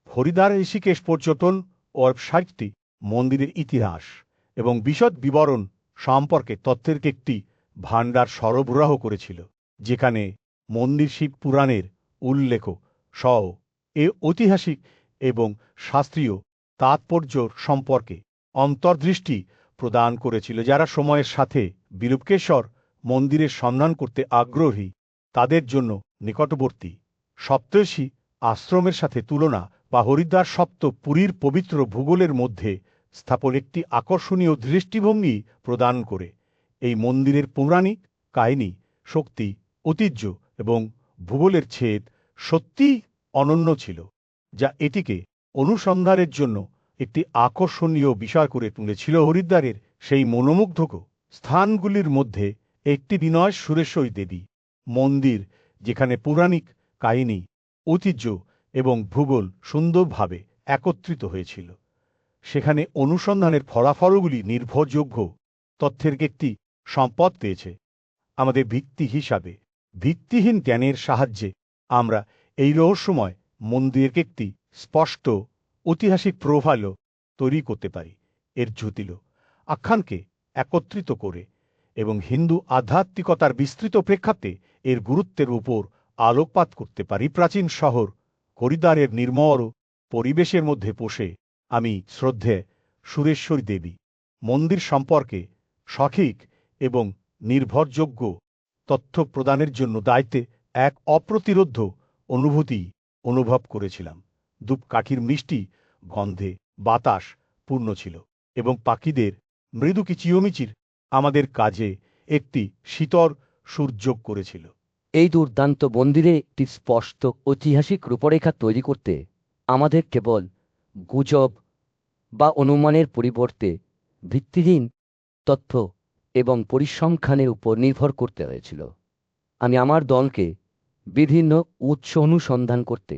হরিদ্বার ঋষিকেশ পর্যটন ওয়েবসাইটটি মন্দিরের ইতিহাস এবং বিশদ বিবরণ সম্পর্কে তথ্যের একটি ভাণ্ডার সরবরাহ করেছিল, যেখানে মন্দির শিব পুরাণের উল্লেখ সহ এ ঐতিহাসিক এবং শাস্ত্রীয় তাৎপর্য সম্পর্কে অন্তর্দৃষ্টি প্রদান করেছিল। যারা সময়ের সাথে বিল্বকেশ্বর মন্দিরের সন্ধান করতে আগ্রহী তাদের জন্য নিকটবর্তী সপ্তর্ষি আশ্রমের সাথে তুলনা বা হরিদ্বার সপ্ত পুরীর পবিত্র ভূগোলের মধ্যে স্থাপন একটি আকর্ষণীয় দৃষ্টিভঙ্গি প্রদান করে। এই মন্দিরের পৌরাণিক কাহিনী, শক্তি, ঐতিহ্য এবং ভূগোলের ছেদ সত্যিই অনন্য ছিল, যা এটিকে অনুসন্ধানের জন্য একটি আকর্ষণীয় বিষয় করে তুলেছিল। হরিদ্বারের সেই মনোমুগ্ধক স্থানগুলির মধ্যে একটি বিনয় সুরেশ্বরী দেবী মন্দির, যেখানে পৌরাণিক কাহিনী, ঐতিহ্য এবং ভূগোল সুন্দরভাবে একত্রিত হয়েছিল। সেখানে অনুসন্ধানের ফলাফলগুলি নির্ভরযোগ্য তথ্যের একটি সম্পদ পেয়েছে। আমাদের ভিত্তি হিসাবে ভিত্তিহীন জ্ঞানের সাহায্যে আমরা এই রহস্যময় মন্দিরকে একটি স্পষ্ট ঐতিহাসিক প্রোফাইলও তৈরি করতে পারি। এর জটিল আখ্যানকে একত্রিত করে এবং হিন্দু আধ্যাত্মিকতার বিস্তৃত প্রেক্ষাপটে এর গুরুত্বের উপর আলোকপাত করতে পারি। প্রাচীন শহর হরিদ্বারের নির্মল পরিবেশের মধ্যে বসে আমি শ্রদ্ধেয় সুরেশ্বরী দেবী মন্দির সম্পর্কে সঠিক এবং নির্ভরযোগ্য তথ্য প্রদানের জন্য দায়িত্বে এক অপ্রতিরোধ্য অনুভূতি অনুভব করেছিলাম। ধূপকাঠির মিষ্টি গন্ধে বাতাস পূর্ণ ছিল এবং পাখিদের মৃদু কিচিরমিচির আমাদের কাজে একটি শীতল সুর যোগ করেছিল। এই দুর্দান্ত মন্দিরে একটি স্পষ্ট ঐতিহাসিক রূপরেখা তৈরি করতে আমাদের কেবল গুজব বা অনুমানের পরিবর্তে ভিত্তিহীন তথ্য এবং পরিসংখ্যানের উপর নির্ভর করতে হয়েছিল। আমি আমার দলকে বিভিন্ন উৎস অনুসন্ধান করতে,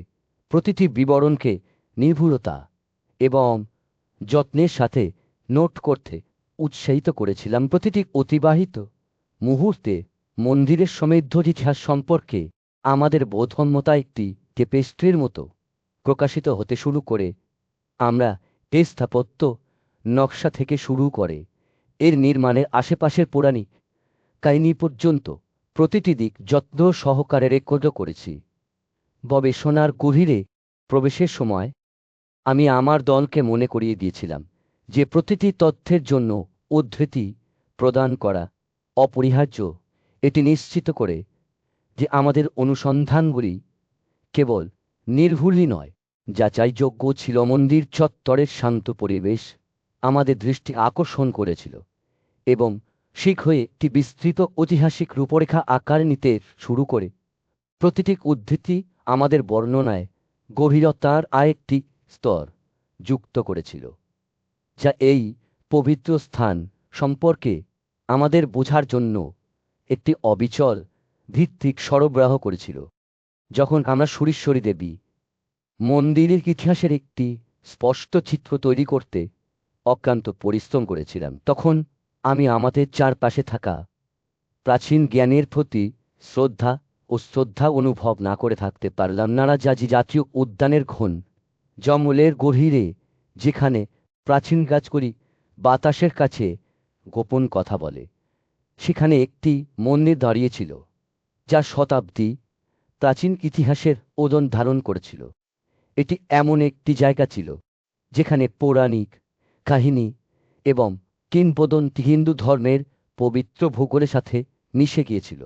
প্রতিটি বিবরণকে নির্ভুলতা এবং যত্নের সাথে নোট করতে উৎসাহিত করেছিলাম। প্রতিটি অতিবাহিত মুহূর্তে মন্দিরের সমৃদ্ধ ইতিহাস সম্পর্কে আমাদের বোধগম্যতা একটি টেপেস্ট্রির মতো প্রকাশিত হতে শুরু করে। আমরা এই স্থাপত্য নকশা থেকে শুরু করে এর নির্মাণের আশেপাশের পৌরাণিক কাহিনী পর্যন্ত প্রতিটি দিক যত্ন সহকারে রেকর্ড করেছি। গবেষণার গভীরে প্রবেশের সময় আমি আমার দলকে মনে করিয়ে দিয়েছিলাম যে প্রতিটি তথ্যের জন্য উদ্ধৃতি প্রদান করা অপরিহার্য। এটি নিশ্চিত করে যে আমাদের অনুসন্ধানগুলি কেবল নির্ভুলই নয়, যাচাইযোগ্য ছিল। মন্দির চত্বরের শান্ত পরিবেশ আমাদের দৃষ্টি আকর্ষণ করেছিল এবং শীঘ্রই একটি বিস্তৃত ঐতিহাসিক রূপরেখা আকার নিতে শুরু করে। প্রতিটি উদ্ধৃতি আমাদের বর্ণনায় গভীরতার আরেকটি স্তর যুক্ত করেছিল, যা এই পবিত্র স্থান সম্পর্কে আমাদের বোঝার জন্য একটি অবিচল ভিত্তিক সরবরাহ করেছিল। যখন আমরা সুরেশ্বরী দেবী মন্দিরের ইতিহাসের একটি স্পষ্ট চিত্র তৈরি করতে অক্লান্ত পরিশ্রম করেছিলাম, তখন আমি আমাদের চারপাশে থাকা প্রাচীন জ্ঞানের প্রতি শ্রদ্ধা অনুভব না করে থাকতে পারলাম না। রাজাজি জাতীয় উদ্যানের ঘন জঙ্গলের গভীরে, যেখানে প্রাচীন গাছগুলি বাতাসের কাছে গোপন কথা বলে, সেখানে একটি মন্দির দাঁড়িয়েছিল যা শতাব্দী প্রাচীন ইতিহাসের ওজন ধারণ করেছিল। এটি এমন একটি জায়গা ছিল যেখানে পৌরাণিক কাহিনী এবং কিংবদন্তি হিন্দু ধর্মের পবিত্র ভূগোলের সাথে মিশে গিয়েছিল,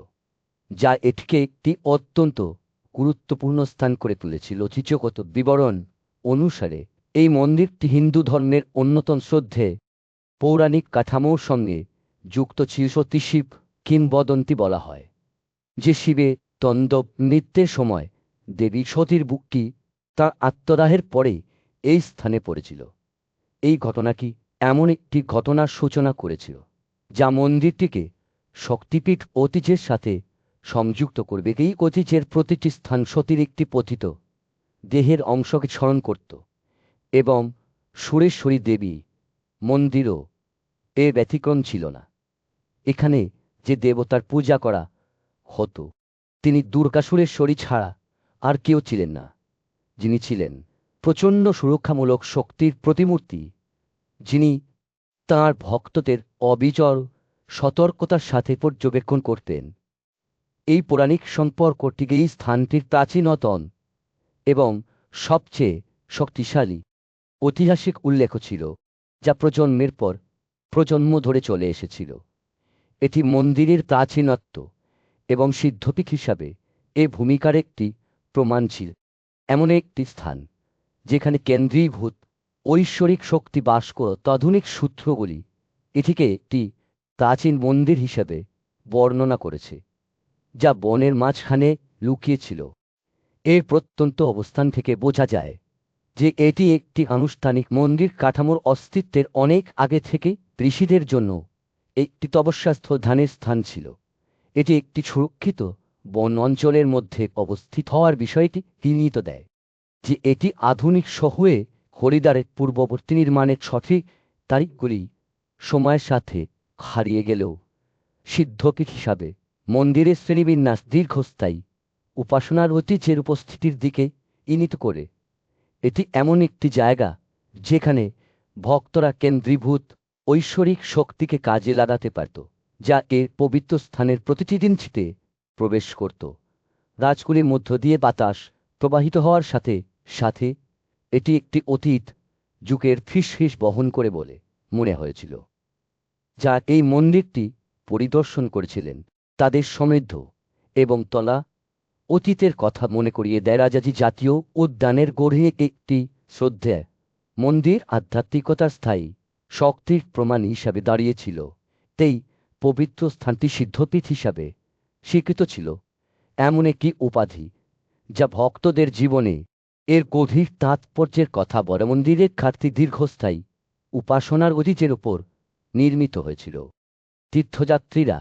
যা এটিকে একটি অত্যন্ত গুরুত্বপূর্ণ স্থান করে তুলেছিল। ঐতিহ্যগত বিবরণ অনুসারে এই মন্দিরটি হিন্দু ধর্মের অন্যতম শ্রদ্ধেয় পৌরাণিক কাঠামোর সঙ্গে যুক্ত ছিল। সতী শিব কিংবদন্তি বলা হয় যে শিবের তন্দব নৃত্যের সময় দেবী সতীর বুকটি তাঁর আত্মদাহের পরে এই স্থানে পড়েছিল। এই ঘটনাটি এমন একটি ঘটনার সূচনা করেছিল যা মন্দিরটিকে শক্তিপীঠ ঐতিহ্যের সাথে সংযুক্ত করবে। এই ঐতিহ্যের প্রতিটি স্থান সতীর একটি পতিত দেহের অংশকে স্মরণ করত এবং সুরেশ্বরী দেবী মন্দিরও এর ব্যতিক্রম ছিল না। এখানে যে দেবতার পূজা করা হতো তিনি দুর্গা সুরেশ্বরী ছাড়া আর কেউ ছিলেন না, যিনি ছিলেন প্রচণ্ড সুরক্ষামূলক শক্তির প্রতিমূর্তি, যিনি তাঁর ভক্তদের অবিচল সতর্কতার সাথে পর্যবেক্ষণ করতেন। এই পৌরাণিক সম্পর্কটিকে এই স্থানটির প্রাচীনতম এবং সবচেয়ে শক্তিশালী ঐতিহাসিক উল্লেখ ছিল, যা প্রজন্মের পর প্রজন্ম ধরে চলে এসেছিল। এটি মন্দিরের প্রাচীনত্ব এবং সিদ্ধপীঠ হিসাবে এ ভূমিকার একটি প্রমাণ ছিল। এমন একটি স্থান যেখানে কেন্দ্রীভূত ঐশ্বরিক শক্তি বাস করত। আধুনিক সূত্রগুলি এটিকে একটি প্রাচীন মন্দির হিসেবে বর্ণনা করেছে, যা বনের মাঝখানে লুকিয়েছিল। এর প্রত্যন্ত অবস্থান থেকে বোঝা যায় যে এটি একটি আনুষ্ঠানিক মন্দির কাঠামোর অস্তিত্বের অনেক আগে থেকে ঋষিদের জন্য একটি তপস্যাস্থল ধ্যানের স্থান ছিল। এটি একটি সুরক্ষিত বন অঞ্চলের মধ্যে অবস্থিত হওয়ার বিষয়টি চিহ্নিত দেয় যে এটি আধুনিক শহুরে হরিদ্বারের পূর্ববর্তী নির্মাণের সঠিক তারিখগুলি সময়ের সাথে হারিয়ে গেলেও সিদ্ধপীঠ হিসাবে মন্দিরের শ্রেণীবিন্যাস দীর্ঘস্থায়ী উপাসনার ঐতিহ্যের উপস্থিতির দিকে ইঙ্গিত করে। এটি এমন একটি জায়গা যেখানে ভক্তরা কেন্দ্রীভূত ঐশ্বরিক শক্তিকে কাজে লাগাতে পারত, যা এর পবিত্র স্থানের প্রতিটি দিনচিতে প্রবেশ করত। রাজকুলির মধ্য দিয়ে বাতাস প্রবাহিত হওয়ার সাথে সাথে এটি একটি অতীত যুগের ফিসফিস বহন করে বলে মনে হয়েছিল। যা এই মন্দিরটি পরিদর্শন করেছিলেন তাদের সমৃদ্ধ এবং তলা অতীতের কথা মনে করিয়ে দেয়। রাজাজি জাতীয় উদ্যানের গড়ে একটি শ্রদ্ধা মন্দির আধ্যাত্মিকতার স্থায়ী শক্তির প্রমাণ হিসাবে দাঁড়িয়েছিল। এই পবিত্র স্থানটি সিদ্ধপীঠ হিসাবে স্বীকৃত ছিল, এমন একটি উপাধি যা ভক্তদের জীবনে এর গভীর তাৎপর্যের কথা বলে। মন্দিরের ঘাটতি দীর্ঘস্থায়ী উপাসনার ঐতিহ্যের উপর নির্মিত হয়েছিল। তীর্থযাত্রীরা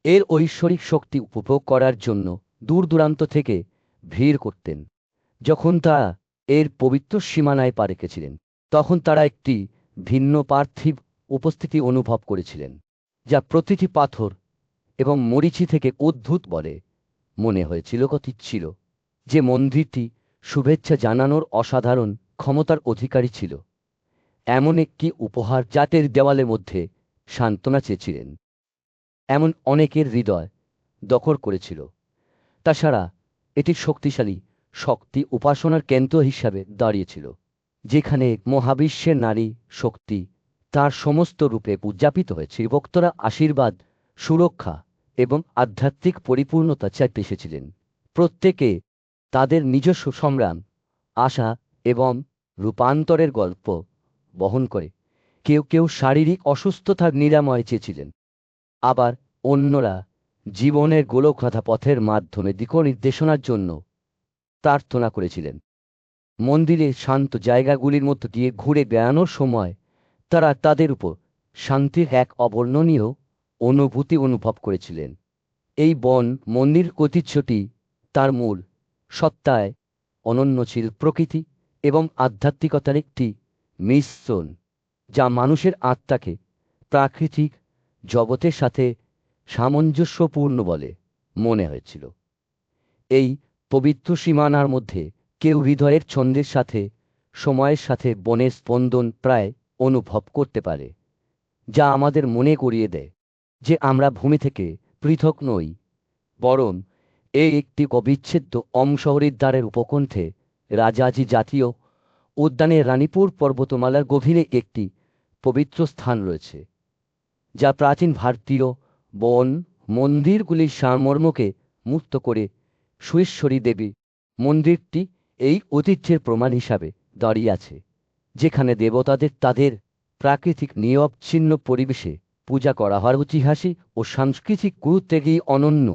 এর ঐশ্বরিক শক্তি উপভোগ করার জন্য দূর দূরান্ত থেকে ভিড় করতেন। যখন তারা এর পবিত্র সীমানায় পা রেখেছিলেন, তখন তারা একটি ভিন্ন পার্থিব উপস্থিতি অনুভব করেছিলেন, যা প্রতিটি পাথর এবং মরিচি থেকে উদ্ভূত বলে মনে হয়েছিল। কথিত ছিল যে মন্দিরটি শুভেচ্ছা জানানোর অসাধারণ ক্ষমতার অধিকারী ছিল, এমন একটি উপহার জাতের দেওয়ালের মধ্যে সান্ত্বনা চেয়েছিলেন, এমন অনেকের হৃদয় দখল করেছিল। তাছাড়া এটি শক্তিশালী শক্তি উপাসনার কেন্দ্র হিসাবে দাঁড়িয়েছিল, যেখানে মহাবিশ্বের নারী শক্তি তার সমস্ত রূপে উদযাপিত হয়েছে। ভক্তরা আশীর্বাদ, সুরক্ষা এবং আধ্যাত্মিক পরিপূর্ণতা চাইতে এসেছিলেন। প্রত্যেকে তাদের নিজস্ব সংগ্রাম, আশা এবং রূপান্তরের গল্প বহন করে। কেউ কেউ শারীরিক অসুস্থতার নিরাময় চেয়েছিলেন, আবার অন্যরা জীবনের গোলকধাঁধা পথের মাধ্যমে দিক নির্দেশনার জন্য প্রার্থনা করেছিলেন। মন্দিরের শান্ত জায়গাগুলির মধ্য দিয়ে ঘুরে বেড়ানোর সময় তারা তাদের উপর শান্তির এক অবর্ণনীয় অনুভূতি অনুভব করেছিলেন। এই বন মন্দির ঐতিহ্যটি তার মূল সত্তায় অনন্য ছিল, প্রকৃতি এবং আধ্যাত্মিকতার একটি মিশ্রণ, যা মানুষের আত্মাকে প্রাকৃতিক জগতের সাথে সামঞ্জস্যপূর্ণ বলে মনে হয়েছিল। এই পবিত্র সীমানার মধ্যে কেউ হৃদয়ের ছন্দের সাথে সময়ের সাথে বনের স্পন্দন প্রায় অনুভব করতে পারে, যা আমাদের মনে করিয়ে দেয় যে আমরা ভূমি থেকে পৃথক নই, বরং এই একটি অবিচ্ছেদ্য অংশ। হরিদ্বারের উপকণ্ঠে রাজাজি জাতীয় উদ্যানের রানীপুর পর্বতমালার গভীরে একটি পবিত্র স্থান রয়েছে, যা প্রাচীন ভারতীয় বন মন্দিরগুলির সারমর্মকে মুক্ত করে সুরেশ্বরী দেবী মন্দিরটি এই ঐতিহ্যের প্রমাণ হিসাবে দাঁড়িয়ে আছে, যেখানে দেবতাদের তাদের প্রাকৃতিক নিরবচ্ছিন্ন পরিবেশে পূজা করা হয়। ঐতিহাসিক ও সাংস্কৃতিক গুরুত্বের এই অনন্য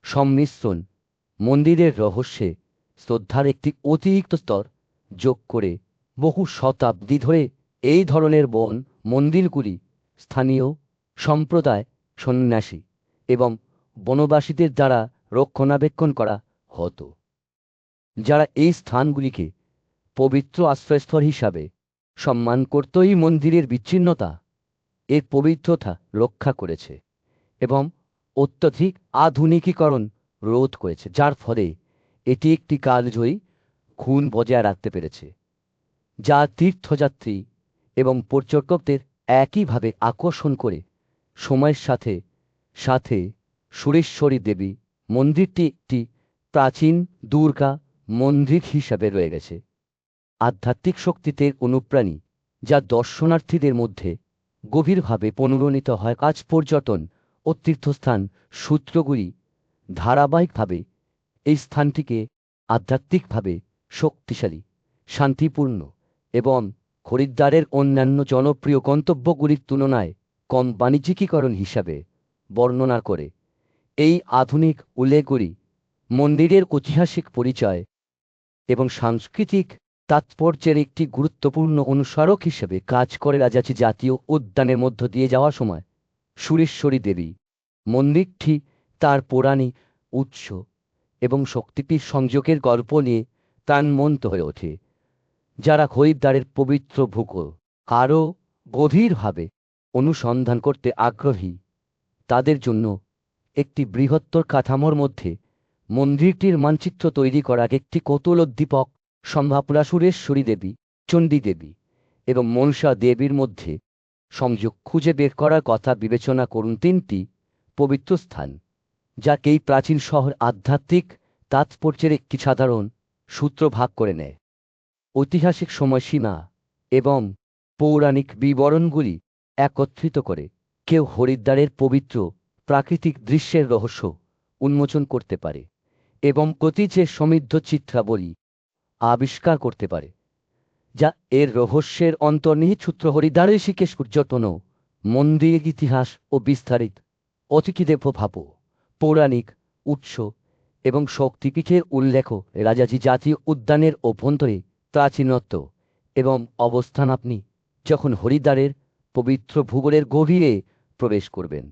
সংমিশ্রণ মন্দিরের রহস্যে শ্রদ্ধার একটি অতিরিক্ত স্তর যোগ করে। বহু শতাব্দী ধরে এই ধরনের বন মন্দিরগুলি স্থানীয় সম্প্রদায়, সন্ন্যাসী এবং বনবাসীদের দ্বারা রক্ষণাবেক্ষণ করা হতো, যারা এই স্থানগুলিকে পবিত্র আশ্রয়স্থল হিসাবে সম্মান করত। এই মন্দিরের বিচ্ছিন্নতা এর পবিত্রতা রক্ষা করেছে এবং অত্যধিক আধুনিকীকরণ রোধ করেছে, যার ফলে এটি একটি কালজয়ী খুন বজায় রাখতে পেরেছে, যা তীর্থযাত্রী এবং পর্যটকদের একইভাবে আকর্ষণ করে। সময়ের সাথে সাথে সুরেশ্বরী দেবী মন্দিরটি একটি প্রাচীন দুর্গা মন্দির হিসাবে রয়ে গেছে, আধ্যাত্মিক শক্তিতে অনুপ্রাণী, যা দর্শনার্থীদের মধ্যে গভীরভাবে পুনরণিত হয়। আজ পর্যটন ও তীর্থস্থান সূত্রগুলি ধারাবাহিকভাবে এই স্থানটিকে আধ্যাত্মিকভাবে শক্তিশালী, শান্তিপূর্ণ এবং হরিদ্বারের অন্যান্য জনপ্রিয় গন্তব্যগুলির তুলনায় কম বাণিজ্যিকীকরণ হিসাবে বর্ণনা করে। এই আধুনিক উল্লেখগুলি মন্দিরের ঐতিহাসিক পরিচয় এবং সাংস্কৃতিক তাৎপর্যের একটি গুরুত্বপূর্ণ অনুস্মারক হিসেবে কাজ করে। রাজাজি জাতীয় উদ্যানের মধ্য দিয়ে যাওয়ার সময় সুরেশ্বরী দেবী মন্দিরটি তার পৌরাণিক উৎস এবং শক্তিপীঠ সংযোগের গল্প নিয়ে প্রাণবন্ত হয়ে ওঠে। যারা হরিদ্বারের পবিত্র ভূগোল আরও গভীরভাবে অনুসন্ধান করতে আগ্রহী, তাদের জন্য একটি বৃহত্তর কাঠামোর মধ্যে মন্দিরটির মানচিত্র তৈরি করা একটি কৌতূহলোদ্দীপক সম্ভাবনা সুরেশ্বরী দেবী, চণ্ডী দেবী এবং মনসা দেবীর মধ্যে সংযোগ খুঁজে বের করার কথা বিবেচনা করুন। তিনটি পবিত্র স্থান যা এই প্রাচীন শহর আধ্যাত্মিক তাৎপর্যের একটি সাধারণ সূত্র ভাগ করে নেয়। ঐতিহাসিক সময়সীমা এবং পৌরাণিক বিবরণগুলি একত্রিত করে কেউ হরিদ্বারের পবিত্র প্রাকৃতিক দৃশ্যের রহস্য উন্মোচন করতে পারে এবং প্রতীচের সমৃদ্ধ চিত্রাবলী আবিষ্কার করতে পারে, যা এর রহস্যের অন্তর্নিহিত সূত্র। হরিদ্বারের ঋষিকেশ পর্যটন ও মন্দির ইতিহাস ও বিস্তারিত অতিথিদেব ভাব, পৌরাণিক উৎস এবং শক্তিপীঠের উল্লেখ। রাজাজি জাতীয় উদ্যানের অভ্যন্তরে প্রাচীনত্ব এবং অবস্থান। আপনি যখন হরিদ্বারের পবিত্র ভূগোলের গভীরে প্রবেশ করবেন,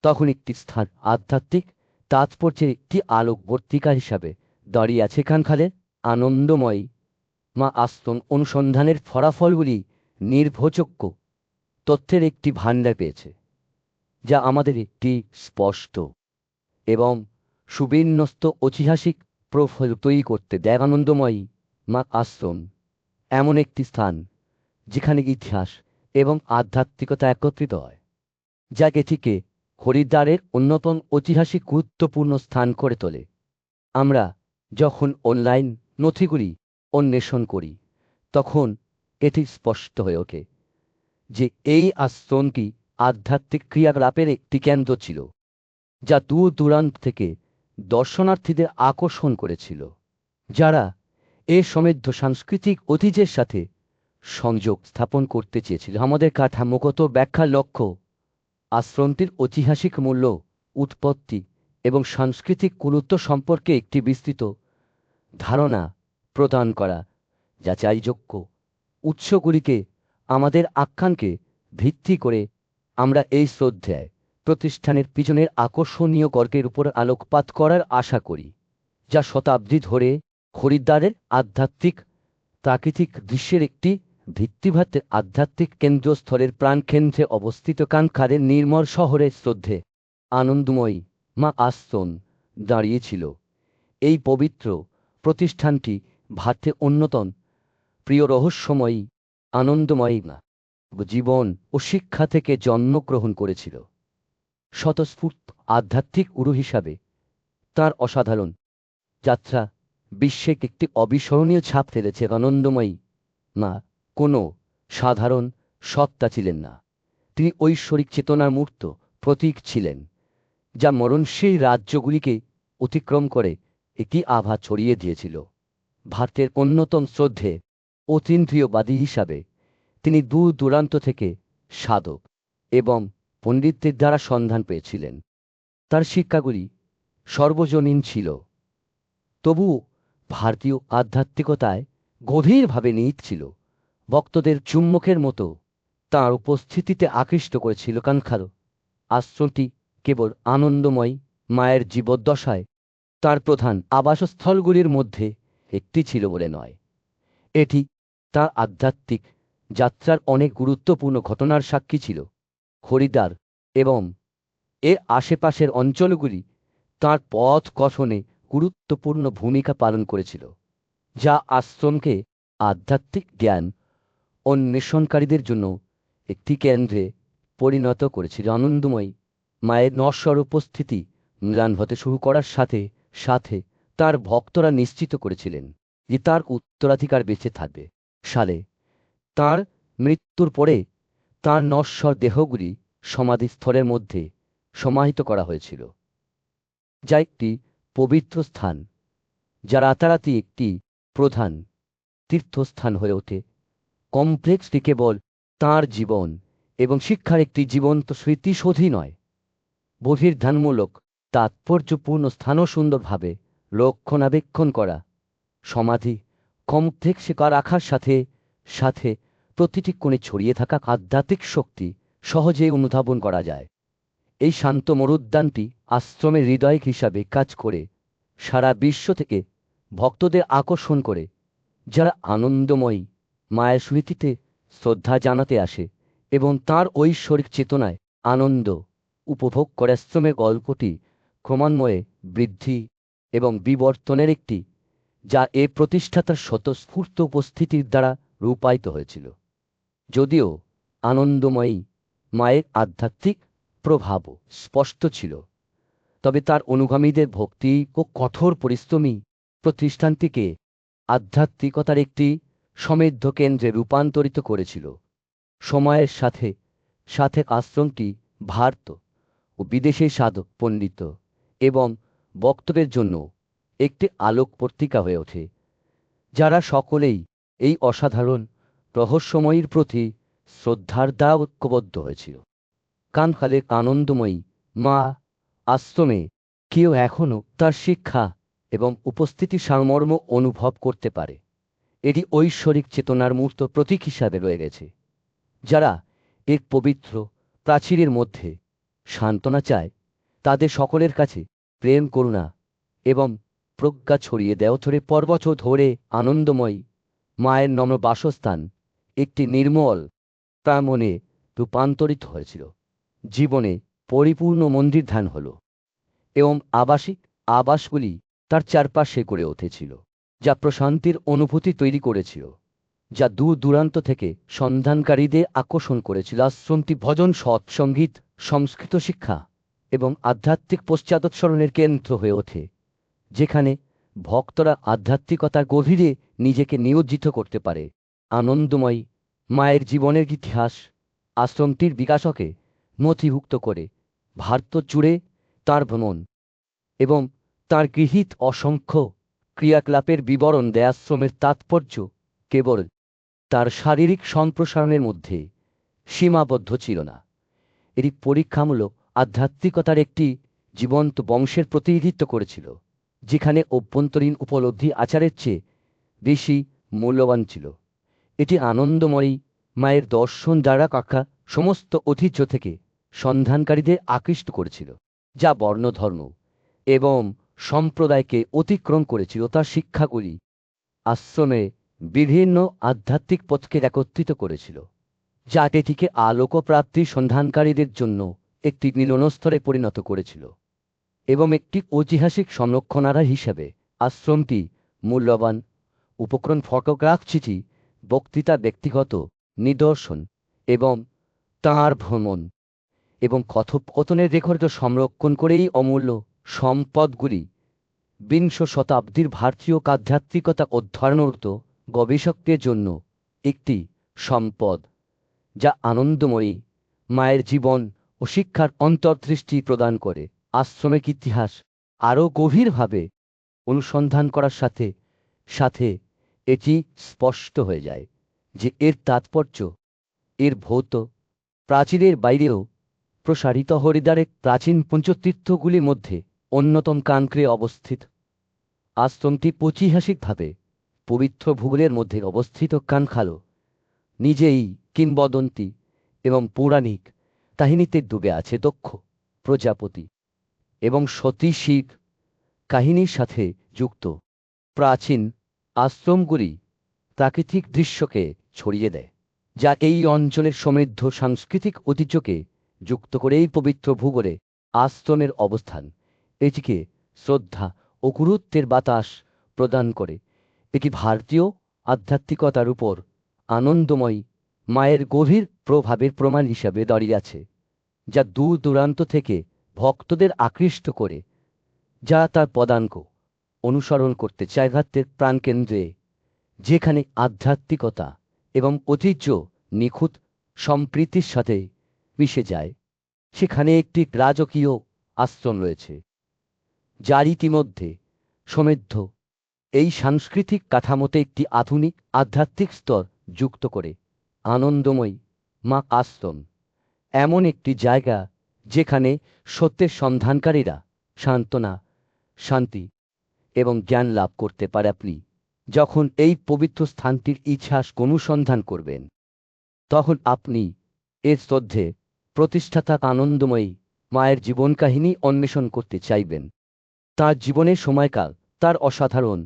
তখন একটি স্থান আধ্যাত্মিক তাৎপর্যের একটি আলোকবর্তিকা হিসাবে দাঁড়িয়ে আছে। এখানকার আনন্দময়ী মা আশ্রম অনুসন্ধানের ফলাফলগুলি নির্ভরযোগ্য তথ্যের একটি ভাণ্ডার পেয়েছে, যা আমাদের একটি স্পষ্ট এবং সুবিন্যস্ত ঐতিহাসিক প্রোফাইল তৈরি করতে দেয়। আনন্দময়ী মা আশ্রম এমন একটি স্থান যেখানে ইতিহাস এবং আধ্যাত্মিকতা একত্রিত হয়, যা এটিকে হরিদ্বারের অন্যতম ঐতিহাসিক গুরুত্বপূর্ণ স্থান করে তোলে। আমরা যখন অনলাইন নথিগুলি অন্বেষণ করি, তখন এটি স্পষ্ট হয়ে ওঠে যে এই আশ্রমটি আধ্যাত্মিক ক্রিয়াকলাপের একটি কেন্দ্র ছিল, যা দূর দূরান্ত থেকে দর্শনার্থীদের আকর্ষণ করেছিল, যারা এ সমৃদ্ধ সাংস্কৃতিক ঐতিহ্যের সাথে সংযোগ স্থাপন করতে চেয়েছিল। আমাদের কাঠামোগত ব্যাখ্যার লক্ষ্য আশ্রমটির ঐতিহাসিক মূল্য, উৎপত্তি এবং সাংস্কৃতিক গুরুত্ব সম্পর্কে একটি বিস্তৃত ধারণা প্রদান করা। যাচাইযোগ্য উৎসগুলিকে আমাদের আখ্যানকে ভিত্তি করে আমরা এই শ্রদ্ধায় প্রতিষ্ঠানের পিছনের আকর্ষণীয় গল্পের উপর আলোকপাত করার আশা করি, যা শতাব্দী ধরে হরিদ্বারের আধ্যাত্মিক প্রাকৃতিক দৃশ্যের একটি ভিত্তিভাতে আধ্যাত্মিক কেন্দ্রস্থলের প্রাণকেন্দ্রে অবস্থিত। কানখারের নির্মল শহরের শ্রদ্ধে আনন্দময়ী মা আশ্রম দাঁড়িয়েছিল। এই পবিত্র প্রতিষ্ঠানটি ভারতের অন্যতম প্রিয় রহস্যময়ী আনন্দময়ী মা জীবন ও শিক্ষা থেকে জন্মগ্রহণ করেছিল। স্বতঃস্ফূর্ত আধ্যাত্মিক গুরু হিসাবে তার অসাধারণ যাত্রা বিশ্বে একটি অবিস্মরণীয় ছাপ ফেলেছে। আনন্দময়ী মা কোনো সাধারণ সত্তা ছিলেন না, তিনি ঐশ্বরিক চেতনার মূর্ত প্রতীক ছিলেন, যা মরণশীল রাজ্যগুলিকে অতিক্রম করে একটি আভা ছড়িয়ে দিয়েছিল। ভারতের অন্যতম শ্রদ্ধে অতীন্দ্রিয়বাদী হিসাবে তিনি দূর দূরান্ত থেকে সাধক এবং পণ্ডিতদের দ্বারা সন্ধান পেয়েছিলেন। তার শিক্ষাগুলি সর্বজনীন ছিল, তবুও ভারতীয় আধ্যাত্মিকতায় গভীরভাবে নিহিত ছিল। ভক্তদের চুম্বকের মতো তাঁর উপস্থিতিতে আকৃষ্ট করেছিল। কানখার আশ্রমটি কেবল আনন্দময়ী মায়ের জীবদ্দশায় তার প্রধান আবাসস্থলগুলির মধ্যে একটি ছিল বলে নয়, এটি তার আধ্যাত্মিক যাত্রার অনেক গুরুত্বপূর্ণ ঘটনার সাক্ষী ছিল। হরিদ্বার এবং এর আশেপাশের অঞ্চলগুলি তাঁর পথ গঠনে গুরুত্বপূর্ণ ভূমিকা পালন করেছিল, যা আশ্রমকে আধ্যাত্মিক জ্ঞান অন্বেষণকারীদের জন্য একটি কেন্দ্রে পরিণত করেছিল। আনন্দময়ী মায়ের নশ্বর উপস্থিতি ম্লান হতে শুরু করার সাথে সাথে তার ভক্তরা নিশ্চিত করেছিলেন যে তার উত্তরাধিকার বেঁচে থাকবে। সালে তার মৃত্যুর পরে তার নশ্বর দেহগুলি সমাধিস্থলের মধ্যে সমাহিত করা হয়েছিল, যা একটি পবিত্র স্থান, যা রাতারাতি একটি প্রধান তীর্থস্থান হয়ে ওঠে। কমপ্লেক্সটি কেবল তাঁর জীবন এবং শিক্ষার একটি জীবন্ত স্মৃতিসৌধই নয়, বহির্ধানমূলক তাৎপর্যপূর্ণ স্থানও সুন্দরভাবে রক্ষণাবেক্ষণ করা। সমাধি কমপ্লেক্সে রাখার সাথে সাথে প্রতিটি কোণে ছড়িয়ে থাকা আধ্যাত্মিক শক্তি সহজেই অনুধাবন করা যায়। এই শান্ত মরুদ্যানটি আশ্রমের হৃদয় হিসাবে কাজ করে, সারা বিশ্ব থেকে ভক্তদের আকর্ষণ করে, যারা আনন্দময়ী মায়ের স্মৃতিতে শ্রদ্ধা জানাতে আসে এবং তাঁর ঐশ্বরিক চেতনায় আনন্দ উপভোগ করে। আশ্রমের গল্পটি ক্রমান্বয়ে বৃদ্ধি এবং বিবর্তনের একটি, যা এ প্রতিষ্ঠাতার স্বতঃস্ফূর্ত উপস্থিতির দ্বারা রূপায়িত হয়েছিল। যদিও আনন্দময়ী মায়ের আধ্যাত্মিক প্রভাবও স্পষ্ট ছিল, তবে তার অনুগামীদের ভক্তি ও কঠোর পরিশ্রমী প্রতিষ্ঠানটিকে আধ্যাত্মিকতার একটি সমৃদ্ধ কেন্দ্রে রূপান্তরিত করেছিল। সময়ের সাথে সাথে আশ্রমটি ভারত ও বিদেশে সাধক, পণ্ডিত এবং বক্তব্যের জন্য একটি আলোক পত্রিকা হয়ে ওঠে, যারা সকলেই এই অসাধারণ রহস্যময়ীর প্রতি শ্রদ্ধার দ্বারা ঐক্যবদ্ধ হয়েছিল। কানখালে আনন্দময়ী মা আশ্রমে কেউ এখনও তার শিক্ষা এবং উপস্থিতি সারমর্ম অনুভব করতে পারে। এটি ঐশ্বরিক চেতনার মূর্ত প্রতীক হিসাবে রয়ে গেছে। যারা এর পবিত্র প্রাচীরের মধ্যে সান্ত্বনা চায়, তাদের সকলের কাছে প্রেম, করুণা এবং প্রজ্ঞা ছড়িয়ে দেওয়া ধরে পর্বত ধরে আনন্দময়ী মায়ের নম্র বাসস্থান একটি নির্মল প্রাঙ্গণে রূপান্তরিত হয়েছিল। জীবনে পরিপূর্ণ মন্দির ধ্যান হল এবং আবাসিক আবাসগুলি তার চারপাশে গড়ে উঠেছিল, যা প্রশান্তির অনুভূতি তৈরি করেছিল, যা দূর দূরান্ত থেকে সন্ধানকারীদের আকর্ষণ করেছিল। আশ্রমটি ভজন, সৎসঙ্গীত, সংস্কৃত শিক্ষা এবং আধ্যাত্মিক পশ্চাদোৎসরণের কেন্দ্র হয়ে ওঠে, যেখানে ভক্তরা আধ্যাত্মিকতার গভীরে নিজেকে নিয়োজিত করতে পারে। আনন্দময়ী মায়ের জীবনের ইতিহাস আশ্রমটির বিকাশকে নথিভুক্ত করে ভারত জুড়ে তাঁর ভ্রমণ এবং তাঁর গৃহীত অসংখ্য ক্রিয়াকলাপের বিবরণ দেয়। আশ্রমের তাৎপর্য কেবল তার শারীরিক সম্প্রসারণের মধ্যে সীমাবদ্ধ ছিল না, এটি পরীক্ষামূলক আধ্যাত্মিকতার একটি জীবন্ত বংশের প্রতিনিধিত্ব করেছিল, যেখানে অভ্যন্তরীণ উপলব্ধি আচারের চেয়ে বেশি মূল্যবান ছিল। এটি আনন্দময়ী মায়ের দর্শন দ্বারা কাকা সমস্ত ঐতিহ্য থেকে সন্ধানকারীদের আকৃষ্ট করেছিল, যা বর্ণ, ধর্ম এবং সম্প্রদায়কে অতিক্রম করেছিল। তার শিক্ষাগুলি আশ্রমে বিভিন্ন আধ্যাত্মিক পথকে একত্রিত করেছিল, যা এটিকে আলোকপ্রাপ্তির সন্ধানকারীদের জন্য একটি মিলনস্থলে পরিণত করেছিল এবং একটি ঐতিহাসিক সংরক্ষণাগার হিসেবে আশ্রমটি মূল্যবান উপকরণ, ফটোগ্রাফ, চিঠি, বক্তৃতা, ব্যক্তিগত নিদর্শন এবং তাঁর ভ্রমণ এবং কথোপকথনের রেকর্ড সংরক্ষণ করে এই অমূল্য সম্পদগুলি বিংশ শতাব্দীর ভারতীয় আধ্যাত্মিকতা অধ্যয়নরত গবেষকদের জন্য একটি সম্পদ, যা আনন্দময়ী মায়ের জীবন ও শিক্ষার অন্তর্দৃষ্টি প্রদান করে। আশ্রমিক ইতিহাস আরও গভীরভাবে অনুসন্ধান করার সাথে সাথে এটি স্পষ্ট হয়ে যায় যে এর তাৎপর্য এর ভৌত প্রাচীরের বাইরেও প্রসারিত। হরিদ্বারের প্রাচীন পঞ্চতীর্থগুলির মধ্যে অন্যতম কানক্রে অবস্থিত আশ্রমটি ঐতিহাসিকভাবে পবিত্র ভূগোলের মধ্যে অবস্থিত। কানখালো নিজেই কিংবদন্তি এবং পৌরাণিক কাহিনীতে ডুবে আছে। দক্ষ প্রজাপতি এবং সতী শিব কাহিনীর সাথে যুক্ত প্রাচীন আশ্রমগুলি প্রাকৃতিক দৃশ্যকে ছড়িয়ে দেয়, যা এই অঞ্চলের সমৃদ্ধ সাংস্কৃতিক ঐতিহ্যকে যুক্ত করে। এই পবিত্র ভূগোলে আশ্রমের অবস্থান এটিকে শ্রদ্ধা ও গুরুত্বের বাতাস প্রদান করে। এটি ভারতীয় আধ্যাত্মিকতার উপর আনন্দময়ী মায়ের গভীর প্রভাবের প্রমাণ হিসাবে দাঁড়িয়ে আছে, যা দূর দূরান্ত থেকে ভক্তদের আকৃষ্ট করে, যারা তার পদাঙ্ক অনুসরণ করতে চায়। ভারতের প্রাণকেন্দ্রে, যেখানে আধ্যাত্মিকতা এবং ঐতিহ্য নিখুঁত সম্প্রীতির সাথে মিশে যায়, সেখানে একটি রাজকীয় আশ্রম রয়েছে, যার ইতিমধ্যে সমৃদ্ধ এই সাংস্কৃতিক কাঠামোতে একটি আধুনিক আধ্যাত্মিক স্তর যুক্ত করে। আনন্দময়ী মা আশ্রম এমন একটি জায়গা যেখানে সত্যের সন্ধানকারীরা সান্ত্বনা, শান্তি এবং জ্ঞান লাভ করতে পারে। আপনি যখন এই পবিত্র স্থানটির ইতিহাস অনুসন্ধান করবেন, তখন আপনি এর শ্রদ্ধে প্রতিষ্ঠাতা আনন্দময়ী মায়ের জীবন কাহিনী অন্বেষণ করতে চাইবেন। তার জীবনের সময়কাল, তার অসাধারণ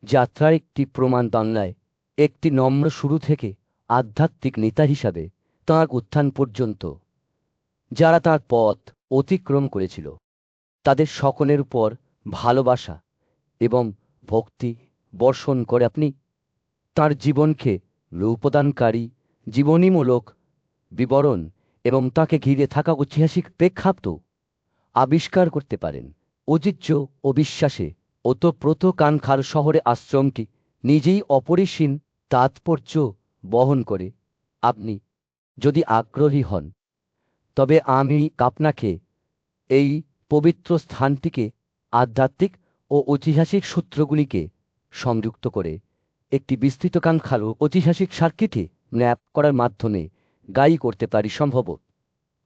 যাত্রার একটি প্রমাণ। বাংলায় একটি নম্র শুরু থেকে আধ্যাত্মিক নেতা হিসাবে তাঁর উত্থান পর্যন্ত যারা তার পথ অতিক্রম করেছিল, তাদের সকলের উপর ভালোবাসা এবং ভক্তি বর্ষণ করে আপনি তার জীবনকে রূপদানকারী জীবনীমূলক বিবরণ এবং তাকে ঘিরে থাকা ঐতিহাসিক প্রেক্ষাপট আবিষ্কার করতে পারেন। ঐতিহ্য ও বিশ্বাসে ওতপ্রোত কানখাল শহরে আশ্রমটি নিজেই অপরিসীম তাৎপর্য বহন করে। আপনি যদি আগ্রহী হন তবে আমি আপনাকে এই পবিত্র স্থানটিকে আধ্যাত্মিক ও ঐতিহাসিক সূত্রগুলিকে সংযুক্ত করে একটি বিস্তৃত কানখাল ও ঐতিহাসিক সার্কিটে ম্যাপ করার মাধ্যমে গাই করতে পারি। সম্ভব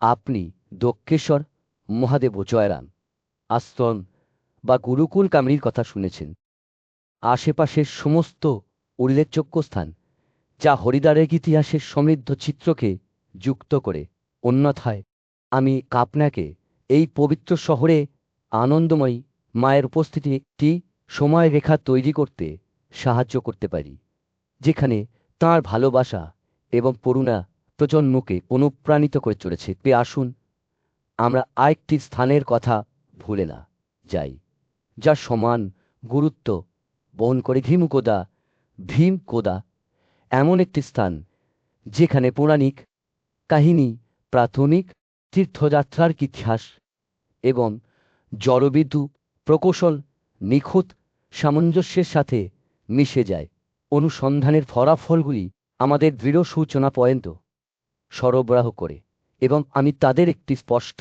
আপনি দক্ষেশ্বর মহাদেব জয়রাম আশ্রম বা গুরুকুল কামরির কথা শুনেছেন। আশেপাশের সমস্ত উল্লেখযোগ্য স্থান যা হরিদ্বারের ইতিহাসের সমৃদ্ধ চিত্রকে যুক্ত করে। অন্যথায় আমি আপনাকে এই পবিত্র শহরে আনন্দময়ী মায়ের উপস্থিতি একটি সময়রেখা তৈরি করতে সাহায্য করতে পারি, যেখানে তাঁর ভালোবাসা এবং করুণা প্রজন্মকে অনুপ্রাণিত করে চলেছে। আসুন আমরা আরেকটি স্থানের কথা ভুলে না যাই, যা সমান গুরুত্ব বহন করে। ভীমকোদা এমন একটি স্থান যেখানে পৌরাণিক কাহিনী, প্রাথমিক তীর্থযাত্রার ইতিহাস এবং জলবিদ্যু প্রকৌশল নিখুঁত সামঞ্জস্যের সাথে মিশে যায়। অনুসন্ধানের ফলাফলগুলি আমাদের দৃঢ় সূচনা পয়েন্ট সরবরাহ করে এবং আমি তাদের একটি স্পষ্ট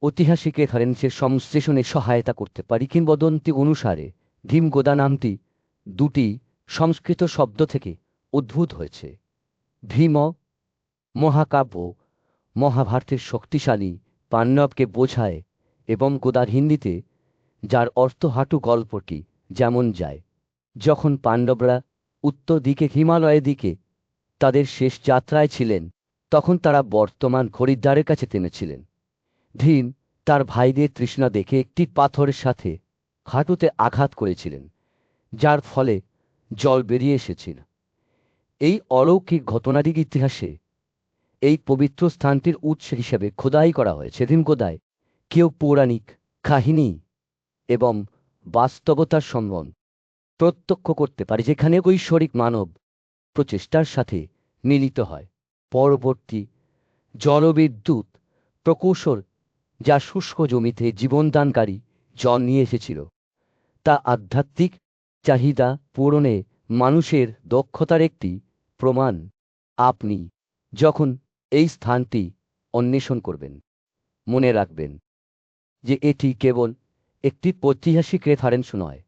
ঐতিহাসিক রেফারেন্সের সংশ্লেষণে সহায়তা করতে পারি। কিংবদন্তি অনুসারে ভীমগোদা নামটি দুটি সংস্কৃত শব্দ থেকে উদ্ভূত হয়েছে। ভীম মহাকাব্য মহাভারতের শক্তিশালী পাণ্ডবকে বোঝায় এবং গোদার হিন্দিতে, যার অর্থ হাঁটু গল্পটি যেমন যায়। যখন পাণ্ডবরা উত্তর দিকে হিমালয়ের দিকে তাদের শেষ যাত্রায় ছিলেন, তখন তারা বর্তমান হরিদ্বারের কাছে থেমেছিলেন। ভীম তার ভাইদের তৃষ্ণা দেখে একটি পাথরের সাথে হাঁটুতে আঘাত করেছিলেন, যার ফলে জল বেরিয়ে এসেছিল। এই অলৌকিক ঘটনাটির ইতিহাসে এই পবিত্র স্থানটির উৎস হিসেবে খোদাই করা হয়েছে। ভীমকোদায় কেউ পৌরাণিক কাহিনী এবং বাস্তবতার সম্বন্ধ প্রত্যক্ষ করতে পারে, যেখানে ঐশ্বরিক মানব প্রচেষ্টার সাথে মিলিত হয়। পরবর্তী জলবিদ্যুৎ প্রকৌশল, যা শুষ্ক জমিতে জীবনদানকারী জল নিয়ে এসেছিল, তা আধ্যাত্মিক চাহিদা পূরণে মানুষের দক্ষতার একটি প্রমাণ। আপনি যখন এই স্থানটি অন্বেষণ করবেন, মনে রাখবেন যে এটি কেবল একটি ঐতিহাসিক রেফারেন্স নয়,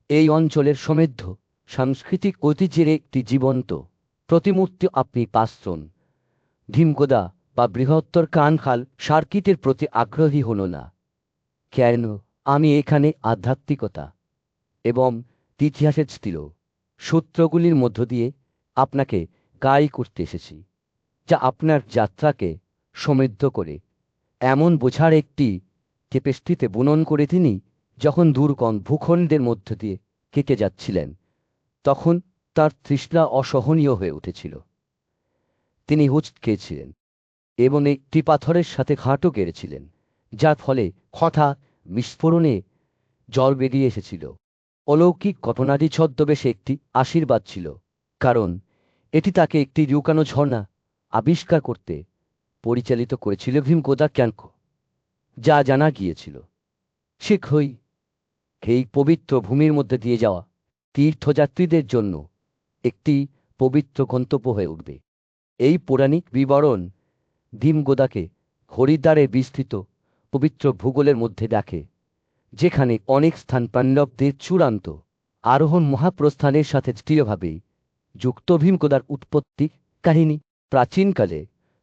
এই অঞ্চলের সমৃদ্ধ সাংস্কৃতিক ঐতিহ্যের একটি জীবন্ত প্রতিমূর্তি। আপনি পাশ্রম, ভীমকোদা বা বৃহত্তর কানখাল সার্কিটের প্রতি আগ্রহী হল না কেন? আমি এখানে আধ্যাত্মিকতা এবং ইতিহাসের স্থির সূত্রগুলির মধ্য দিয়ে আপনাকে গাই করতে এসেছি, যা আপনার যাত্রাকে সমৃদ্ধ করে। এমন বোঝার একটি টেপেস্ট্রিতে বুনন করে তিনি যখন দুর্গম ভূখণ্ডের মধ্য দিয়ে কেটে যাচ্ছিলেন, তখন তার তৃষ্ণা অসহনীয় হয়ে উঠেছিল। তিনি হুঁচকেছিলেন এবং একটি পাথরের সাথে হাঁটু গেড়েছিলেন, যার ফলে হঠাৎ বিস্ফোরণে জল বেরিয়ে এসেছিল। অলৌকিক ঘটনাটি ছদ্মবেশে একটি আশীর্বাদ ছিল, কারণ এটি তাকে একটি লুকানো ঝর্ণা আবিষ্কার করতে পরিচালিত করেছিল। ভীমকোদা ক্যাঙ্ক যা জানা গিয়েছিল শীঘ্রই এই পবিত্র ভূমির মধ্যে দিয়ে যাওয়া তীর্থযাত্রীদের জন্য একটি পবিত্র গন্তব্য হয়ে উঠবে। এই পৌরাণিক বিবরণ ভীমগোদাকে হরিদ্বারে বিস্তৃত পবিত্র ভূগোলের মধ্যে দেখে, যেখানে অনেক স্থান পাণ্ডবদের চূড়ান্ত আরোহণ মহাপ্রস্থানের সাথে দৃঢ়ভাবে যুক্ত। ভীমকোদার উৎপত্তি কাহিনী প্রাচীনকালে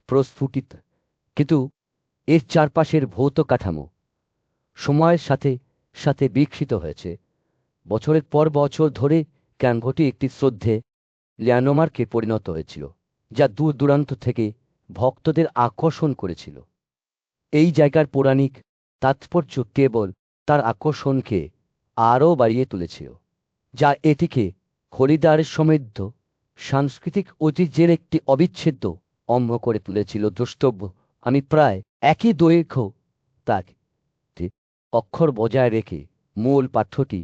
প্রস্ফুটিত, কিন্তু এর চারপাশের ভৌত কাঠামো সময়ের সাথে সাথে বিকশিত হয়েছে। বছরের পর বছর ধরে ক্যানভটি একটি শ্রদ্ধে ল্যান্ডমার্কে পরিণত হয়েছিল, যা দূর দূরান্ত থেকে ভক্তদের আকর্ষণ করেছিল। এই জায়গার পৌরাণিক তাৎপর্য কেবল তার আকর্ষণকে আরও বাড়িয়ে তুলেছিল, যা এটিকে হরিদ্বারের সমৃদ্ধ সাংস্কৃতিক ঐতিহ্যের একটি অবিচ্ছেদ্য অঙ্গ করে তুলেছিল। দ্রষ্টব্য, আমি প্রায় একই দৈর্ঘ্য তাক অক্ষর বজায় রেখে মূল পাঠ্যটি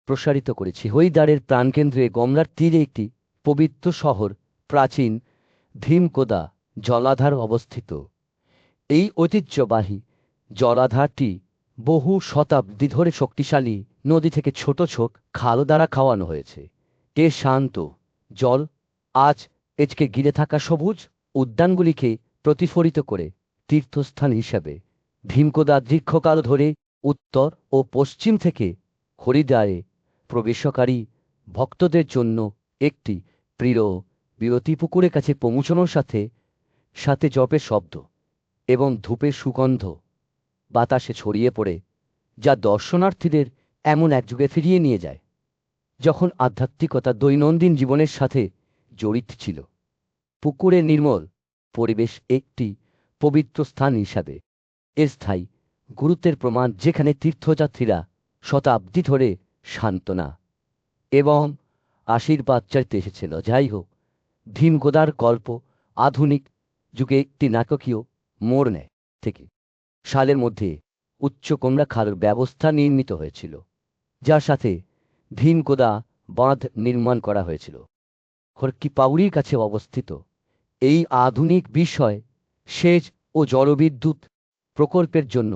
প্রসারিত করেছি। হরিদ্বারের প্রাণকেন্দ্রে গঙ্গার তীরে একটি পবিত্র শহর, প্রাচীন ভীমকোদা জলাধার অবস্থিত। এই ঐতিহ্যবাহী জলাধারটি বহু শতাব্দী ধরে শক্তিশালী নদী থেকে ছোট ছোট খাল দ্বারা খাওয়ানো হয়েছে। এর শান্ত জল আজ এজকে ঘিরে থাকা সবুজ উদ্যানগুলিকে প্রতিফলিত করে তীর্থস্থান হিসাবে ভীমকোদা দীর্ঘকাল ধরে উত্তর ও পশ্চিম থেকে হরিদ্বারে প্রবেশকারী ভক্তদের জন্য একটি প্রিয় বিরতি পুকুরের কাছে পৌঁছানোর সাথে সাথে জপের শব্দ এবং ধূপের সুগন্ধ বাতাসে ছড়িয়ে পড়ে, যা দর্শনার্থীদের এমন এক যুগে ফিরিয়ে নিয়ে যায় যখন আধ্যাত্মিকতা দৈনন্দিন জীবনের সাথে জড়িত ছিল। পুকুরের নির্মল পরিবেশ একটি পবিত্র স্থান হিসাবে এর স্থায়ী গুরুত্বের প্রমাণ, যেখানে তীর্থযাত্রীরা শতাব্দী ধরে সান্ত্বনা এবং আশীর্বাদ চাইতে এসেছিল। যাই হোক, ভীমকোদার গল্প আধুনিক যুগে একটি নাটকীয় মোড় নেয় থেকে সালের মধ্যে উচ্চ কমলা খালের ব্যবস্থা নির্মিত হয়েছিল, যার সাথে ভীমকোদা বাঁধ নির্মাণ করা হয়েছিল। হরকি পাউড়ির কাছে অবস্থিত এই আধুনিক বিষয় সেচ ও জলবিদ্যুৎ প্রকল্পের জন্য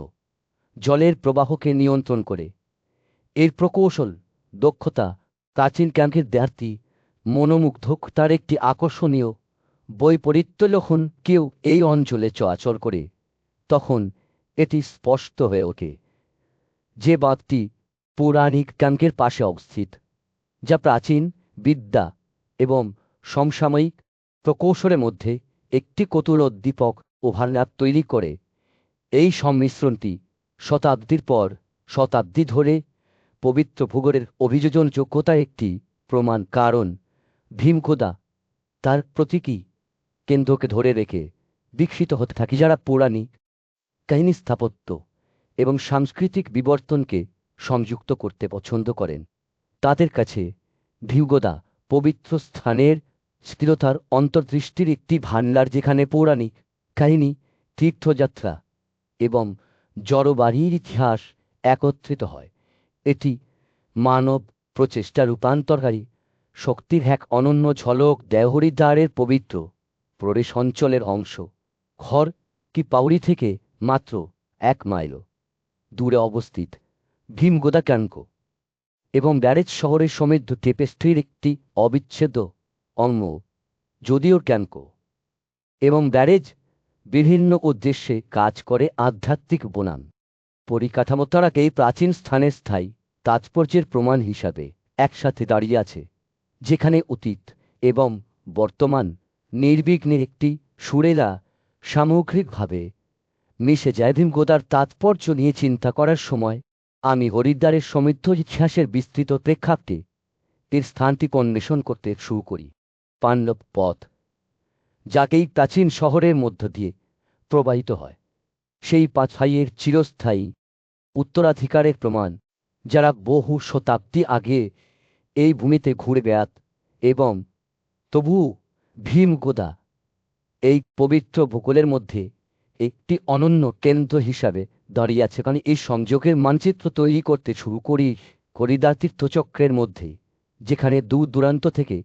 জলের প্রবাহকে নিয়ন্ত্রণ করে। এর প্রকৌশল দক্ষতা প্রাচীন ক্যাম্পের দ্বার্থী মনোমুগ্ধক তার একটি আকর্ষণীয় বৈপরীত্যলক্ষণ। কেউ এই অঞ্চলে চলাচল করে তখন এটি স্পষ্ট হয়ে ওঠে যে বাঁধটি পৌরাণিক ক্যাম্পের পাশে অবস্থিত, যা প্রাচীন বিদ্যা এবং সমসাময়িক প্রকৌশলের মধ্যে একটি কৌতূহলোদ্দীপক ওভারল্যাপ তৈরি করে। এই সংমিশ্রণটি শতাব্দীর পর শতাব্দী ধরে পবিত্র ভূগোলের অভিযোজন যোগ্যতা একটি প্রমাণ, কারণ ভীমকোদা তার প্রতীকী কেন্দ্রকে ধরে রেখে বিকশিত হতে থাকে। যারা পৌরাণিক কাহিনী, স্থাপত্য এবং সাংস্কৃতিক বিবর্তনকে সংযুক্ত করতে পছন্দ করেন, তাদের কাছে ভীমকোদা পবিত্র স্থানের স্থিরতার অন্তর্দৃষ্টির একটি ভাণ্ডার, যেখানে পৌরাণিক কাহিনী, তীর্থযাত্রা এবং জড়বাড়ির ইতিহাস একত্রিত হয়। এটি মানব প্রচেষ্টা রূপান্তরকারী শক্তির এক অনন্য ঝলক দেয়। হরিদ্বারের পবিত্র প্রবেশ অঞ্চলের অংশ ঘর কি পাউড়ি থেকে মাত্র 1 মাইল দূরে অবস্থিত ভীমকোদা ক্যাম্প এবং ব্যারেজ শহরের সমৃদ্ধ টেপেস্ট্রির একটি অবিচ্ছেদ্য অঙ্গ। যদিও ক্যাম্প এবং ব্যারেজ বিভিন্ন উদ্দেশ্যে কাজ করে, আধ্যাত্মিক বনাম পরিকাঠামো তারা এই প্রাচীন স্থানের স্থায়ী তাৎপর্যের প্রমাণ হিসাবে একসাথে দাঁড়িয়ে আছে, যেখানে অতীত এবং বর্তমান নির্বিঘ্নে একটি সুরেলা সামগ্রিকভাবে মিশে যায়। ভীমকোদার তাৎপর্য নিয়ে চিন্তা করার সময় আমি হরিদ্বারের সমৃদ্ধ ইতিহাসের বিস্তৃত প্রেক্ষাপটে এর স্থানটি অন্বেষণ করতে শুরু করি। পাণ্ডব পথ, যাকে এই প্রাচীন শহরের মধ্য দিয়ে প্রবাহিত হয়, সেই পাথাইয়ের চিরস্থায়ী উত্তরাধিকারের প্রমাণ, যারা বহু শতাব্দী আগে এই ভূমিতে ঘুরে বেড়াত এবং তবুও ভীমকোদা এই পবিত্র ভূগোলের মধ্যে একটি অনন্য কেন্দ্র হিসাবে দাঁড়িয়ে আছে। কারণ এই সংযোগের মানচিত্র তৈরি করতে শুরু করি হরিদ্বার তীর্থচক্রের মধ্যে, যেখানে দূর দূরান্ত থেকে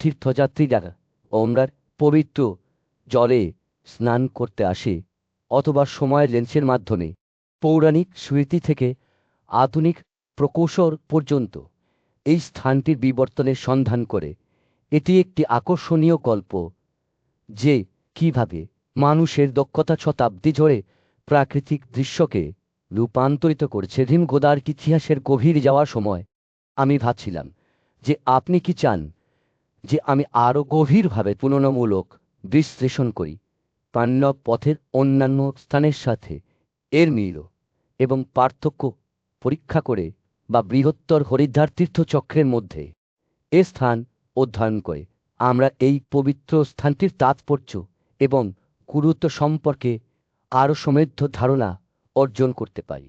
তীর্থযাত্রীরা গঙ্গার পবিত্র জলে স্নান করতে আসে, অথবা সময়ের লেন্সের মাধ্যমে পৌরাণিক স্মৃতি থেকে আধুনিক প্রকৌশল পর্যন্ত এই স্থানটির বিবর্তনের সন্ধান করে। এটি একটি আকর্ষণীয় গল্প যে কিভাবে মানুষের দক্ষতা শতাব্দী ধরে প্রাকৃতিক দৃশ্যকে রূপান্তরিত করেছে। ভীমকোদার ইতিহাসের গভীরে যাওয়ার সময় আমি ভাবছিলাম যে আপনি কি চান যে আমি আরও গভীরভাবে তুলনামূলক বিশ্লেষণ করি পাণ্ডব পথের অন্যান্য স্থানের সাথে এর মিল এবং পার্থক্য পরীক্ষা করে, বা বৃহত্তর হরিদ্বার তীর্থচক্রের মধ্যে এ স্থান অধ্যয়ন করে আমরা এই পবিত্র স্থানটির তাৎপর্য এবং গুরুত্ব সম্পর্কে আরও সমৃদ্ধ ধারণা অর্জন করতে পারি।